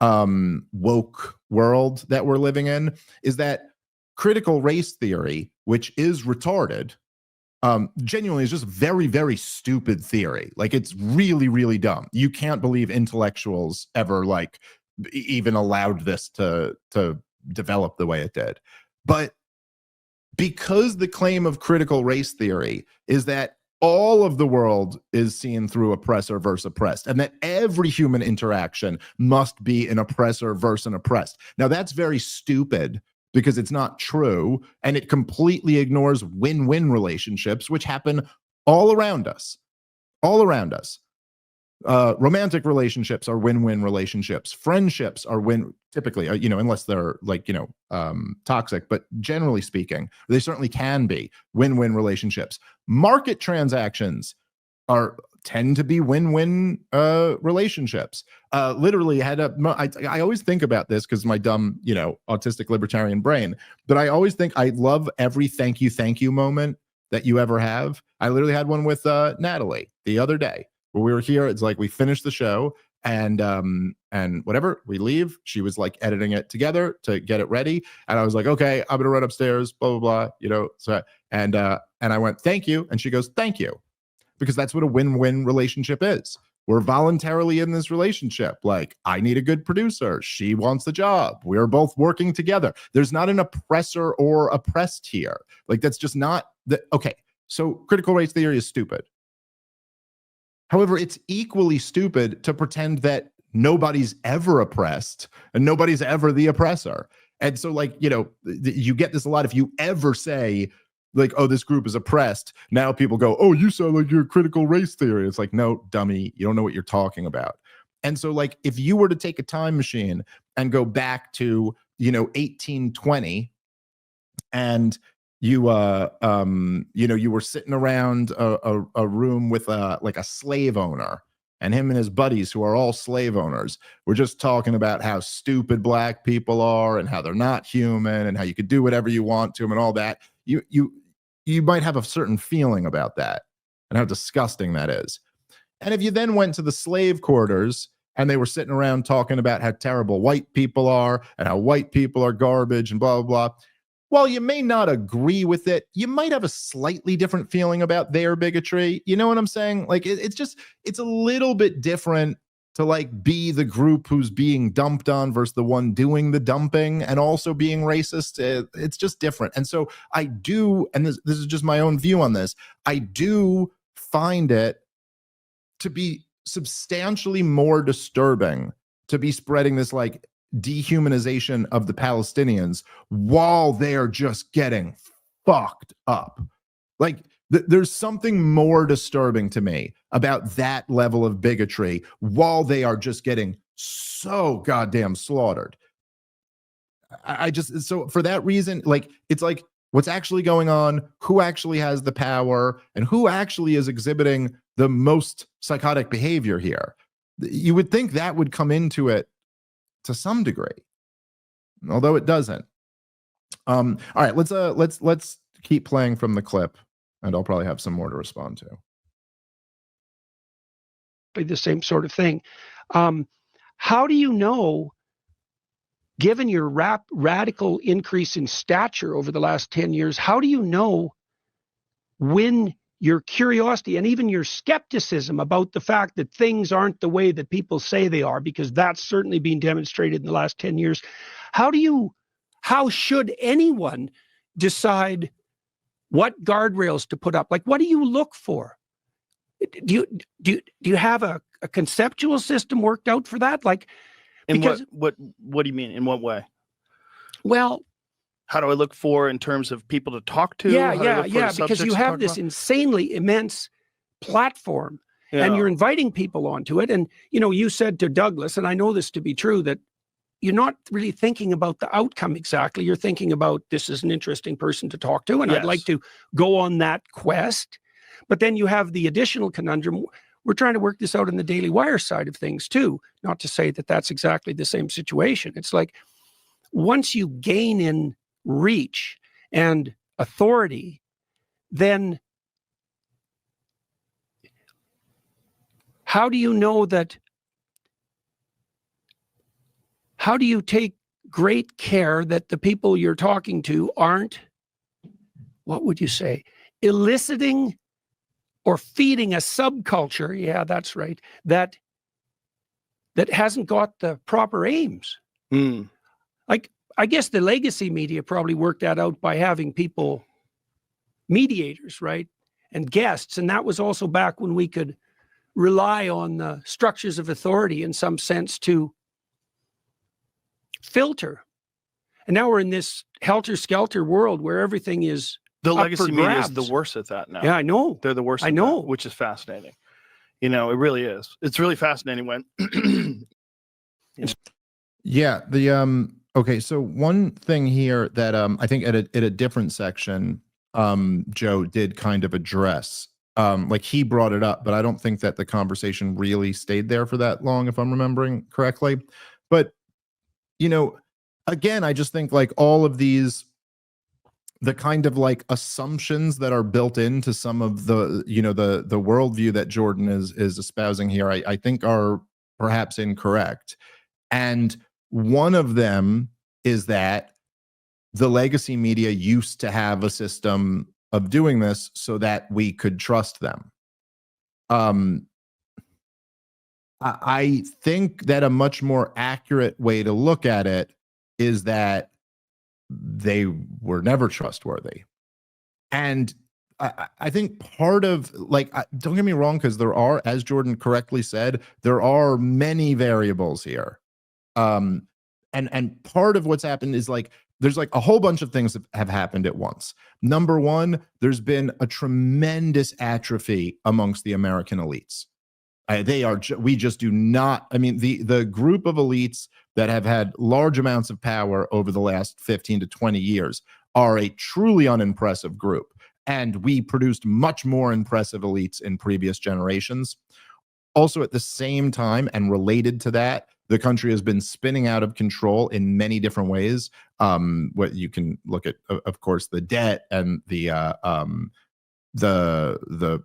Speaker 1: woke world that we're living in, is that critical race theory, which is retarded, genuinely is just very, very stupid theory. Like, it's really, really dumb. You can't believe intellectuals ever like even allowed this to develop the way it did. But because the claim of critical race theory is that all of the world is seen through oppressor versus oppressed, and that every human interaction must be an oppressor versus an oppressed. Now, that's very stupid because it's not true, and it completely ignores win-win relationships, which happen all around us. All around us. Romantic relationships are win-win relationships. Friendships are typically, unless they're like, toxic, but generally speaking, they certainly can be win-win relationships. Market transactions tend to be win-win relationships. Literally I always think about this because my dumb, autistic libertarian brain, but I always think I love every thank you moment that you ever have. I literally had one with Natalie the other day. When we were here, it's like we finished the show and whatever, we leave. She was like editing it together to get it ready. And I was like, okay, I'm gonna run upstairs, blah, blah, blah, So and I went, thank you. And she goes, thank you. Because that's what a win-win relationship is. We're voluntarily in this relationship. Like, I need a good producer. She wants the job. We're both working together. There's not an oppressor or oppressed here. Like, that's just not okay. So critical race theory is stupid. However, it's equally stupid to pretend that nobody's ever oppressed and nobody's ever the oppressor. And so, like, you get this a lot. If you ever say, like, oh, this group is oppressed, now people go, oh, you sound like you're critical race theory. It's like, no, dummy, you don't know what you're talking about. And so, like, if you were to take a time machine and go back to, 1820, and you were sitting around a room with like a slave owner, and him and his buddies, who are all slave owners, were just talking about how stupid black people are and how they're not human and how you could do whatever you want to them and all that. You might have a certain feeling about that and how disgusting that is. And if you then went to the slave quarters and they were sitting around talking about how terrible white people are and how white people are garbage and blah, blah, blah, while you may not agree with it, you might have a slightly different feeling about their bigotry. You know what I'm saying? Like, it's a little bit different to like be the group who's being dumped on versus the one doing the dumping and also being racist. It's just different. And so I do, and this is just my own view on this, I do find it to be substantially more disturbing to be spreading this like dehumanization of the Palestinians while they're just getting fucked up. Like, there's something more disturbing to me about that level of bigotry while they are just getting so goddamn slaughtered. So for that reason, like, it's like, what's actually going on, who actually has the power, and who actually is exhibiting the most psychotic behavior here. You would think that would come into it to some degree, although it doesn't. All right, let's keep playing from the clip, and I'll probably have some more to respond to.
Speaker 2: The same sort of thing. How do you know, given your radical increase in stature over the last 10 years, how do you know when your curiosity and even your skepticism about the fact that things aren't the way that people say they are, because that's certainly been demonstrated in the last 10 years, how should anyone decide what guardrails to put up? Like, what do you look for? Do you have a conceptual system worked out for that? Like, because,
Speaker 3: what do you mean? In what way?
Speaker 2: Well,
Speaker 3: how do I look for in terms of people to talk to?
Speaker 2: Yeah. Because you have this insanely immense platform, and you're inviting people onto it. And, you said to Douglas, and I know this to be true, that you're not really thinking about the outcome exactly. You're thinking about, this is an interesting person to talk to, and I'd like to go on that quest. But then you have the additional conundrum. We're trying to work this out in the Daily Wire side of things too. Not to say that that's exactly the same situation. It's like, once you gain in reach and authority, then how do you know that? How do you take great care that the people you're talking to aren't, what would you say, eliciting or feeding a subculture? Yeah, that's right. That hasn't got the proper aims. Like, I guess the legacy media probably worked that out by having people mediators, right? And guests. And that was also back when we could rely on the structures of authority in some sense to filter. And now we're in this helter-skelter world where everything is
Speaker 3: the
Speaker 2: up
Speaker 3: legacy
Speaker 2: for
Speaker 3: media
Speaker 2: grabs.
Speaker 3: is the worst at that now.
Speaker 2: Yeah, I know.
Speaker 3: They're the worst.
Speaker 2: I
Speaker 3: at
Speaker 2: know.
Speaker 3: that, which is fascinating. You know, it really is. It's really fascinating when.
Speaker 1: Yeah. The okay. So one thing here that I think at a different section, Joe did kind of address. Like he brought it up, but I don't think that the conversation really stayed there for that long, if I'm remembering correctly. But you know, again, I just think like all of these, the kind of like assumptions that are built into some of the, you know, the worldview that Jordan is espousing here, I think are perhaps incorrect. And one of them is that the legacy media used to have a system of doing this so that we could trust them. I think that a much more accurate way to look at it is that they were never trustworthy. And I think part of, like, don't get me wrong, because there are, as Jordan correctly said, there are many variables here. And part of what's happened is like, there's like a whole bunch of things that have happened at once. Number one, there's been a tremendous atrophy amongst the American elites. We just do not, I mean, the group of elites that have had large amounts of power over the last 15 to 20 years are a truly unimpressive group. And we produced much more impressive elites in previous generations. Also, at the same time, and related to that, the country has been spinning out of control in many different ways. What you can look at, of course, the debt and the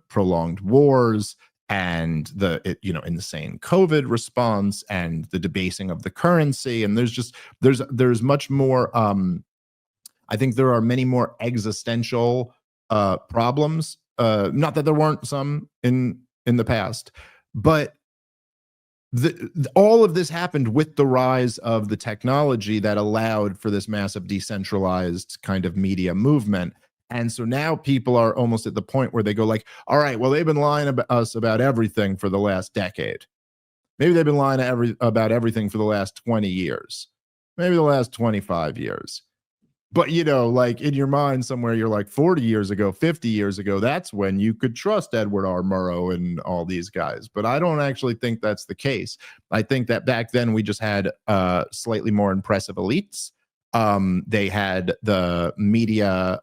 Speaker 1: prolonged wars and the insane COVID response and the debasing of the currency. And there's much more. I think there are many more existential problems. Not that there weren't some in the past, but all of this happened with the rise of the technology that allowed for this massive decentralized kind of media movement. And so now people are almost at the point where they go like, all right, well, they've been lying about us about everything for the last decade. Maybe they've been lying about everything for the last 20 years, maybe the last 25 years. But, you know, like in your mind somewhere, you're like 40 years ago, 50 years ago, that's when you could trust Edward R. Murrow and all these guys. But I don't actually think that's the case. I think that back then we just had slightly more impressive elites. They had the media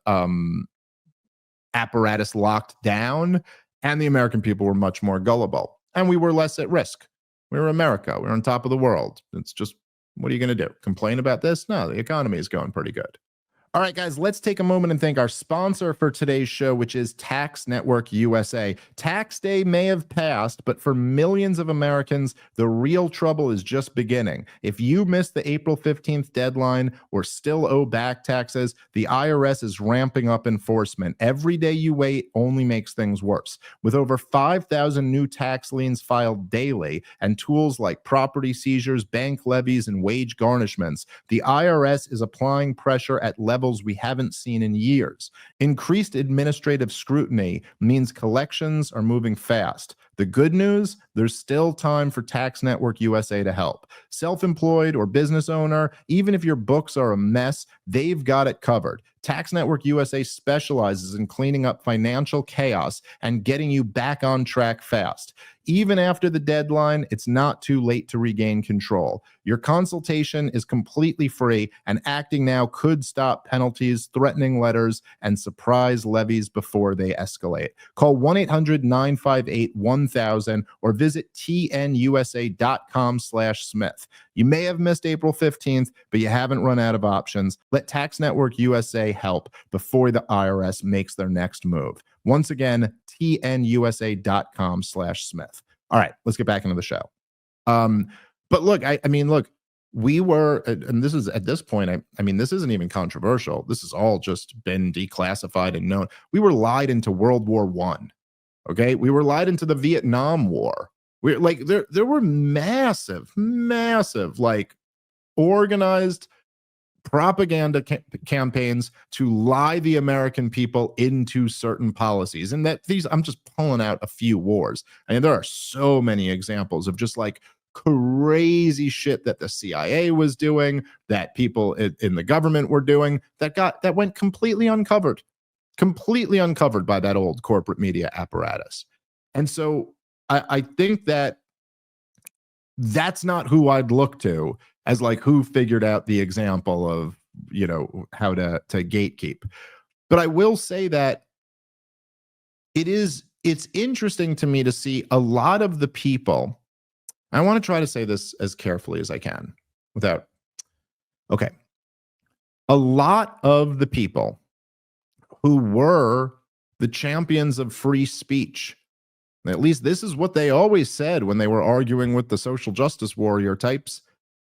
Speaker 1: apparatus locked down, and the American people were much more gullible. And we were less at risk. We were America. We were on top of the world. It's just, what are you going to do? Complain about this? No, the economy is going pretty good. All right, guys, let's take a moment and thank our sponsor for today's show, which is Tax Network USA. Tax day may have passed, but for millions of Americans, the real trouble is just beginning. If you missed the April 15th deadline or still owe back taxes, the IRS is ramping up enforcement. Every day you wait only makes things worse. With over 5,000 new tax liens filed daily and tools like property seizures, bank levies, and wage garnishments, the IRS is applying pressure at levels we haven't seen in years. Increased administrative scrutiny means collections are moving fast. The good news, there's still time for Tax Network USA to help. Self-employed or business owner, even if your books are a mess, they've got it covered. Tax Network USA specializes in cleaning up financial chaos and getting you back on track fast. Even after the deadline, it's not too late to regain control. Your consultation is completely free, and acting now could stop penalties, threatening letters, and surprise levies before they escalate. Call 1-800-958-1000 or visit tnusa.com/Smith. You may have missed April 15th, but you haven't run out of options. Let Tax Network USA help before the IRS makes their next move. Once again, tnusa.com/Smith. All right, let's get back into the show. But look, I mean, look, we were, and this is at this point, I mean, this isn't even controversial. This has all just been declassified and known. We were lied into World War I. Okay, we were lied into the Vietnam War. We're like, there were massive, like organized propaganda campaigns to lie the American people into certain policies. And that these, I'm just pulling out a few wars. I mean, there are so many examples of just like crazy shit that the CIA was doing, that people in the government were doing, that went completely uncovered by that old corporate media apparatus. And so I think that that's not who I'd look to as like who figured out the example of, you know, how to gatekeep. But I will say that it's interesting to me to see a lot of the people. I want to try to say this as carefully as I can without. Okay. A lot of the people who were the champions of free speech, at least this is what they always said when they were arguing with the social justice warrior types.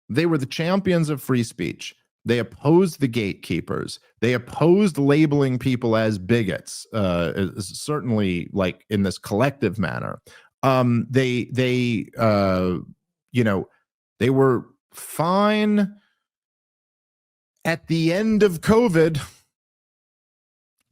Speaker 1: They were the champions of free speech. They opposed the gatekeepers. They opposed labeling people as bigots, certainly like in this collective manner. They were fine at the end of COVID,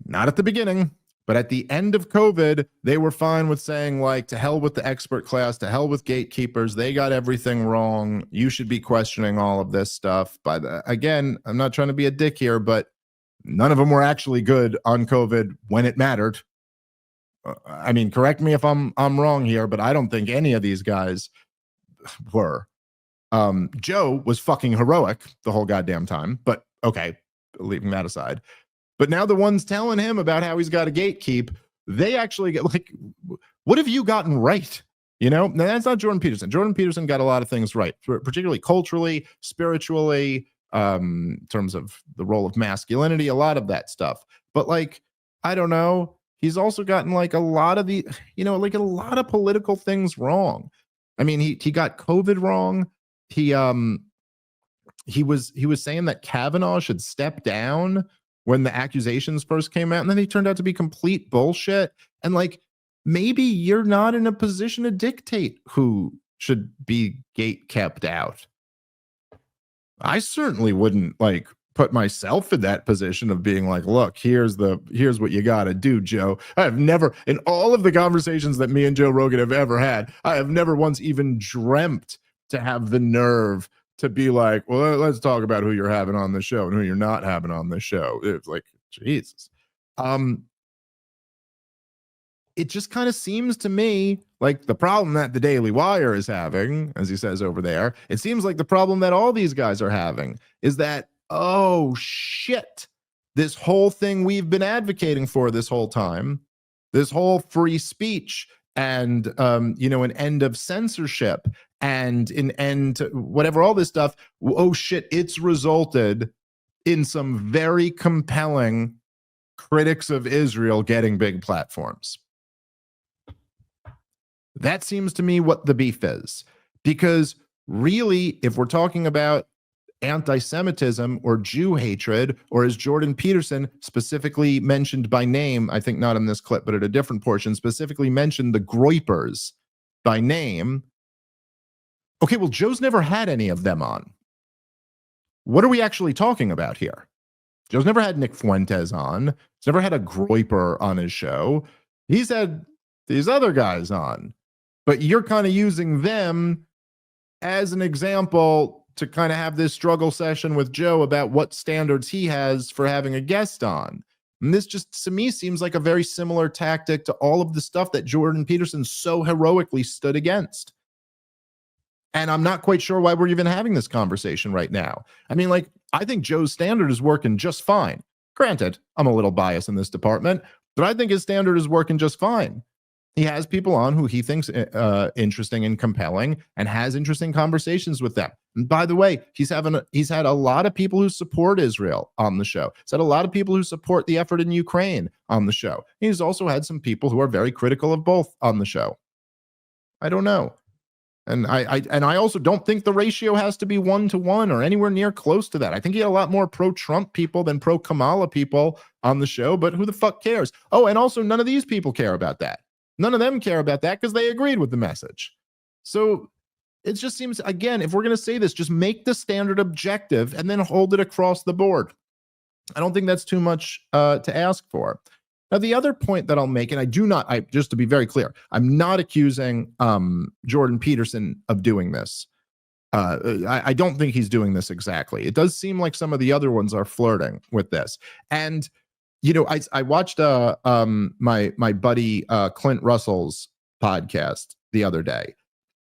Speaker 1: not at the beginning. But at the end of COVID, they were fine with saying, like, to hell with the expert class, to hell with gatekeepers. They got everything wrong. You should be questioning all of this stuff. But again, I'm not trying to be a dick here, but none of them were actually good on COVID when it mattered. I mean, correct me if I'm wrong here, but I don't think any of these guys were. Joe was fucking heroic the whole goddamn time. But okay, leaving that aside. But now the ones telling him about how he's got to gatekeep, they actually get like, what have you gotten right? You know, now that's not Jordan Peterson. Jordan Peterson got a lot of things right, particularly culturally, spiritually, in terms of the role of masculinity, a lot of that stuff. But like, I don't know, he's also gotten like a lot of the, you know, like a lot of political things wrong. I mean, he got COVID wrong. He was saying that Kavanaugh should step down when the accusations first came out, and then they turned out to be complete bullshit. And like, maybe you're not in a position to dictate who should be gate kept out. I certainly wouldn't like put myself in that position of being like, look, here's what you got to do, Joe. I have never, in all of the conversations that me and Joe Rogan have ever had, I have never once even dreamt to have the nerve to be like, well, let's talk about who you're having on the show and who you're not having on the show. It's like, Jesus. It just kind of seems to me like the problem that the Daily Wire is having, as he says over there, it seems like the problem that all these guys are having is that, oh shit, this whole thing we've been advocating for this whole time, this whole free speech and, an end of censorship and an end to whatever, all this stuff. Oh shit, it's resulted in some very compelling critics of Israel getting big platforms. That seems to me what the beef is. Because really, if we're talking about anti-Semitism or Jew hatred, or as Jordan Peterson specifically mentioned by name, I think not in this clip, but at a different portion, specifically mentioned the Groypers by name. Okay, well, Joe's never had any of them on. What are we actually talking about here? Joe's never had Nick Fuentes on. He's never had a Groyper on his show. He's had these other guys on. But you're kind of using them as an example to kind of have this struggle session with Joe about what standards he has for having a guest on. And this just, to me, seems like a very similar tactic to all of the stuff that Jordan Peterson so heroically stood against. And I'm not quite sure why we're even having this conversation right now. I mean, like, I think Joe's standard is working just fine. Granted, I'm a little biased in this department, but I think his standard is working just fine. He has people on who he thinks interesting and compelling and has interesting conversations with them. And by the way, he's had a lot of people who support Israel on the show. He's had a lot of people who support the effort in Ukraine on the show. He's also had some people who are very critical of both on the show. I don't know. And I also don't think the ratio has to be 1-to-1 or anywhere near close to that. I think he had a lot more pro-Trump people than pro-Kamala people on the show, but who the fuck cares? Oh, and also none of these people care about that. None of them care about that because they agreed with the message. So it just seems, again, if we're going to say this, just make the standard objective and then hold it across the board. I don't think that's too much to ask for. Now, the other point that I'll make, and just to be very clear, I'm not accusing Jordan Peterson of doing this. I don't think he's doing this exactly. It does seem like some of the other ones are flirting with this. And, I watched my buddy Clint Russell's podcast the other day.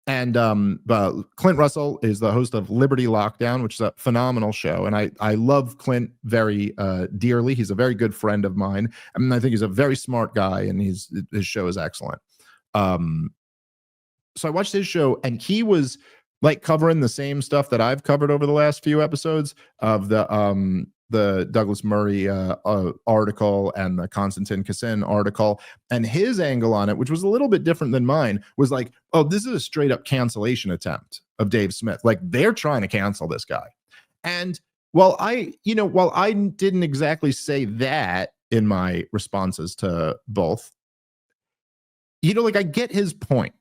Speaker 1: And Clint Russell is the host of Liberty Lockdown, which is a phenomenal show. And I love Clint very dearly. He's a very good friend of mine. I mean, I think he's a very smart guy, and his show is excellent. So I watched his show, and he was like covering the same stuff that I've covered over the last few episodes of the Douglas Murray article and the Konstantin Kassin article. And his angle on it, which was a little bit different than mine, was like, oh, this is a straight up cancellation attempt of Dave Smith. Like, they're trying to cancel this guy. And while I didn't exactly say that in my responses to both, like, I get his point.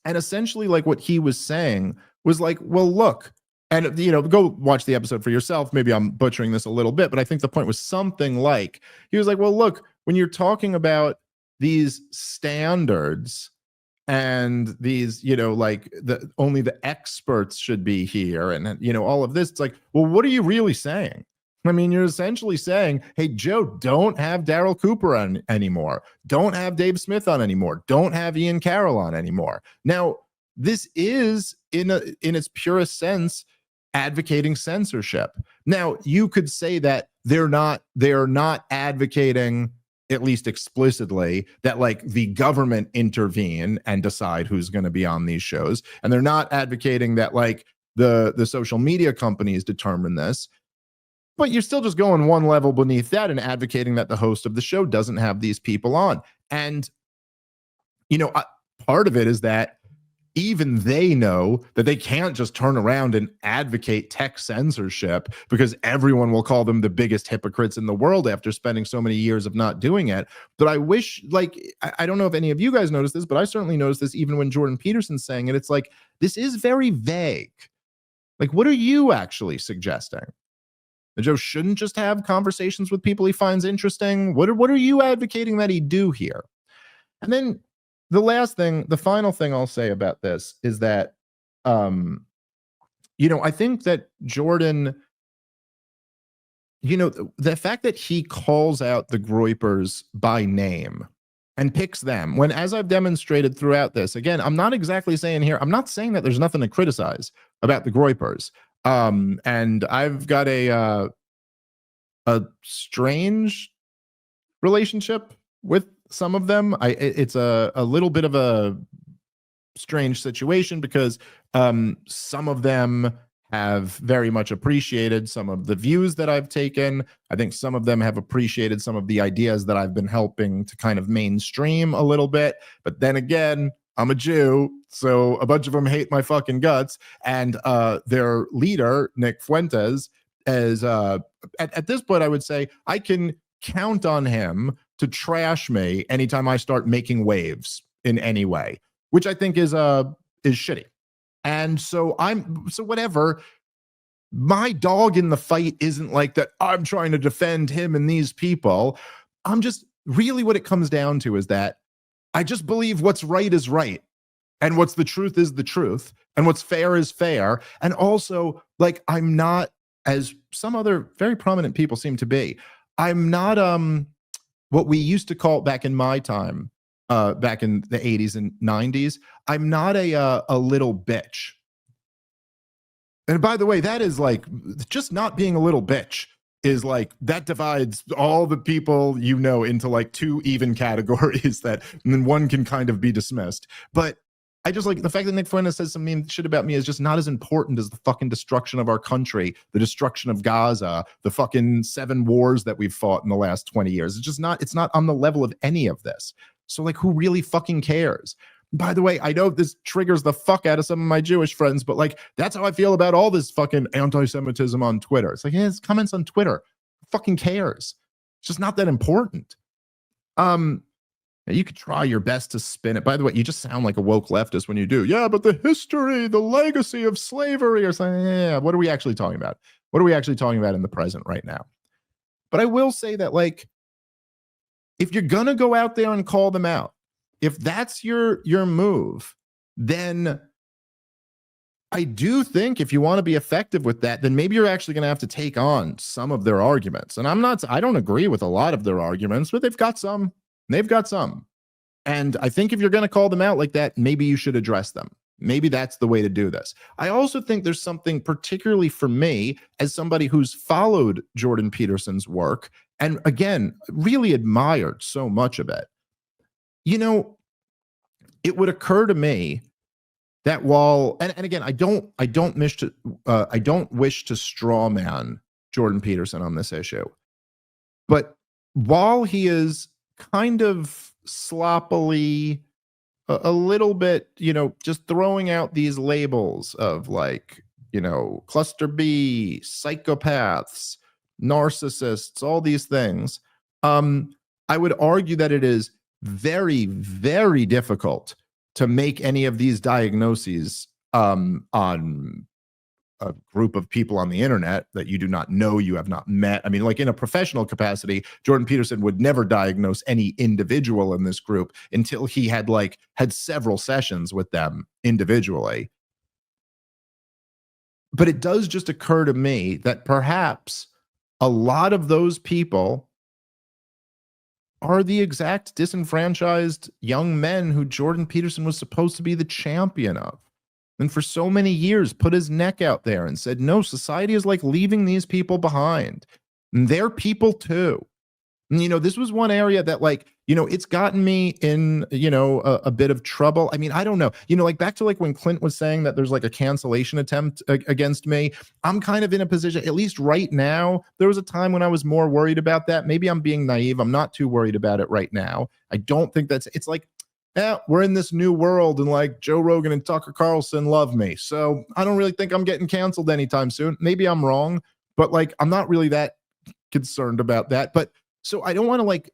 Speaker 1: And essentially, like, what he was saying was like, well, look, and, go watch the episode for yourself. Maybe I'm butchering this a little bit, but I think the point was something like, he was like, well, look, when you're talking about these standards and these, like only the experts should be here and, all of this, it's like, well, what are you really saying? I mean, you're essentially saying, hey, Joe, don't have Daryl Cooper on anymore. Don't have Dave Smith on anymore. Don't have Ian Carroll on anymore. Now, this is, in its purest sense, advocating censorship. Now, you could say that they're not advocating, at least explicitly, that like the government intervene and decide who's going to be on these shows. And they're not advocating that like the social media companies determine this. But you're still just going one level beneath that and advocating that the host of the show doesn't have these people on. And, part of it is that even they know that they can't just turn around and advocate tech censorship because everyone will call them the biggest hypocrites in the world after spending so many years of not doing it. But I wish, like, I don't know if any of you guys noticed this, but I certainly noticed this even when Jordan Peterson's saying it. It's like, this is very vague. Like, what are you actually suggesting? That Joe shouldn't just have conversations with people he finds interesting? What are you advocating that he do here? And then the final thing I'll say about this is that, I think that Jordan, the fact that he calls out the Groypers by name and picks them, when, as I've demonstrated throughout this, again, I'm not exactly saying here, I'm not saying that there's nothing to criticize about the Groypers. And I've got a strange relationship with some of them. It's a little bit of a strange situation because some of them have very much appreciated some of the views that I've taken. I think some of them have appreciated some of the ideas that I've been helping to kind of mainstream a little bit. But then again, I'm a Jew, so a bunch of them hate my fucking guts. And their leader, Nick Fuentes, is at this point, I would say I can count on him to trash me anytime I start making waves in any way, which I think is shitty. And so whatever. My dog in the fight isn't like that. I'm trying to defend him and these people. I'm just really, what it comes down to is that I just believe what's right is right. And what's the truth is the truth. And what's fair is fair. And also, like, I'm not, as some other very prominent people seem to be, I'm not what we used to call back in my time, back in the 80s and 90s, I'm not a little bitch. And by the way, that is like, just not being a little bitch is like, that divides all the people into like two even categories that, and then one can kind of be dismissed. But I just like the fact that Nick Fuentes says some mean shit about me is just not as important as the fucking destruction of our country, the destruction of Gaza, the fucking 7 wars that we've fought in the last 20 years. It's not on the level of any of this. So like, who really fucking cares? By the way, I know this triggers the fuck out of some of my Jewish friends, but like, that's how I feel about all this fucking anti-Semitism on Twitter. It's like, yeah, it's comments on Twitter. Who fucking cares? It's just not that important. You could try your best to spin it. By the way, you just sound like a woke leftist when you do. Yeah, but the history, the legacy of slavery, or something. Yeah, what are we actually talking about? What are we actually talking about in the present right now? But I will say that, like, if you're gonna go out there and call them out, if that's your move, then I do think if you want to be effective with that, then maybe you're actually going to have to take on some of their arguments. And I don't agree with a lot of their arguments, but they've got some. They've got some. And I think if you're going to call them out like that, maybe you should address them. Maybe that's the way to do this. I also think there's something, particularly for me, as somebody who's followed Jordan Peterson's work and, again, really admired so much of it. You know, it would occur to me that while, and again, I don't wish to straw man Jordan Peterson on this issue, but while he is kind of sloppily, a little bit, you know, just throwing out these labels of, like, you know, cluster B, psychopaths, narcissists, all these things, I would argue that it is very, very difficult to make any of these diagnoses on a group of people on the internet that you do not know, you have not met. I mean, like, in a professional capacity, Jordan Peterson would never diagnose any individual in this group until he had several sessions with them individually. But it does just occur to me that perhaps a lot of those people are the exact disenfranchised young men who Jordan Peterson was supposed to be the champion of. And for so many years put his neck out there and said, no, society is like leaving these people behind. And they're people too. And, you know, this was one area that, like, you know, it's gotten me in, you know, a bit of trouble. I mean, I don't know, you know, like, back to, like, when Clint was saying that there's, like, a cancellation attempt against me. I'm kind of in a position, at least right now. There was a time when I was more worried about that. Maybe I'm being naive. I'm not too worried about it right now. I don't think it's like, we're in this new world, and, like, Joe Rogan and Tucker Carlson love me, so I don't really think I'm getting canceled anytime soon. Maybe I'm wrong, but, like, I'm not really that concerned about that. But so I don't want to, like,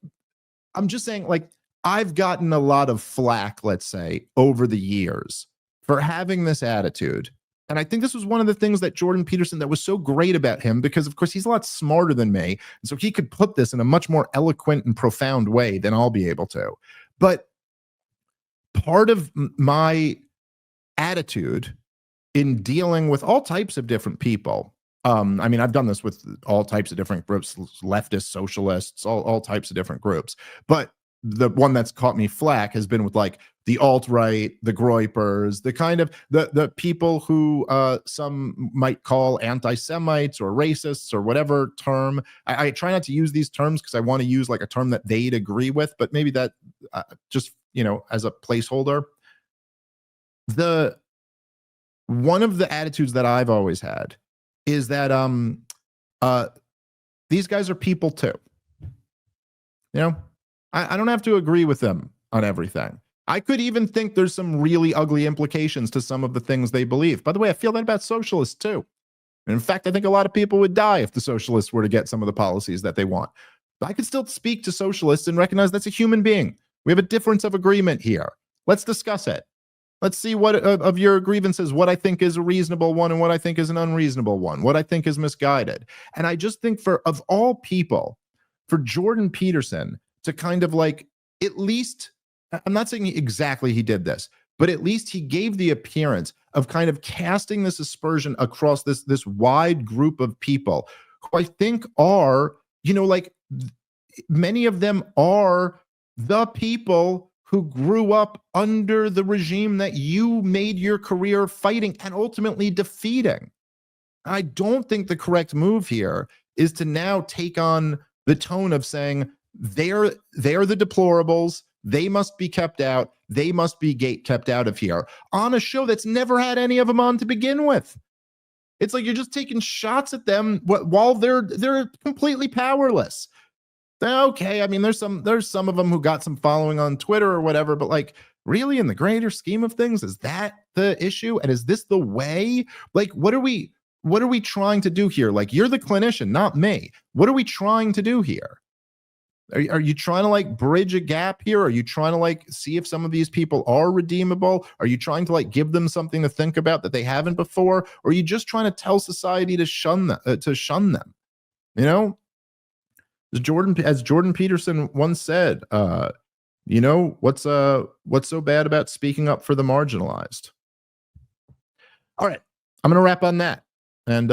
Speaker 1: I'm just saying, like, I've gotten a lot of flack, let's say, over the years for having this attitude. And I think this was one of the things that Jordan Peterson, that was so great about him, because, of course, he's a lot smarter than me. And so he could put this in a much more eloquent and profound way than I'll be able to. But part of my attitude in dealing with all types of different people, I mean, I've done this with all types of different groups, leftists, socialists, all types of different groups. But the one that's caught me flack has been with, like, the alt-right, the groypers, the kind of the people who some might call anti-Semites or racists or whatever term. I try not to use these terms because I want to use, like, a term that they'd agree with, but maybe that just, you know, as a placeholder. One of the attitudes that I've always had is that these guys are people too. You know, I don't have to agree with them on everything. I could even think there's some really ugly implications to some of the things they believe. By the way, I feel that about socialists too. And in fact, I think a lot of people would die if the socialists were to get some of the policies that they want. But I could still speak to socialists and recognize that's a human being. We have a difference of agreement here. Let's discuss it. Let's see what of your grievances, what I think is a reasonable one and what I think is an unreasonable one, what I think is misguided. And I just think, of all people, for Jordan Peterson to kind of, like, at least, I'm not saying exactly he did this, but at least he gave the appearance of kind of casting this aspersion across this wide group of people who I think are, you know, like, many of them are the people who grew up under the regime that you made your career fighting and ultimately defeating. I don't think the correct move here is to now take on the tone of saying they're the deplorables, they must be kept out, they must be kept out of here, on a show that's never had any of them on to begin with. It's like you're just taking shots at them while they're completely powerless. Okay, I mean, there's some of them who got some following on Twitter or whatever, but, like, really, in the greater scheme of things, is that the issue? And is this the way? Like, what are we trying to do here? Like, you're the clinician, not me. What are we trying to do here? Are you trying to like bridge a gap here? Are you trying to like see if some of these people are redeemable? Are you trying to like give them something to think about that they haven't before? Or are you just trying to tell society to shun them? You know, as Jordan Peterson once said, you know, what's so bad about speaking up for the marginalized? All right, I'm going to wrap on that. And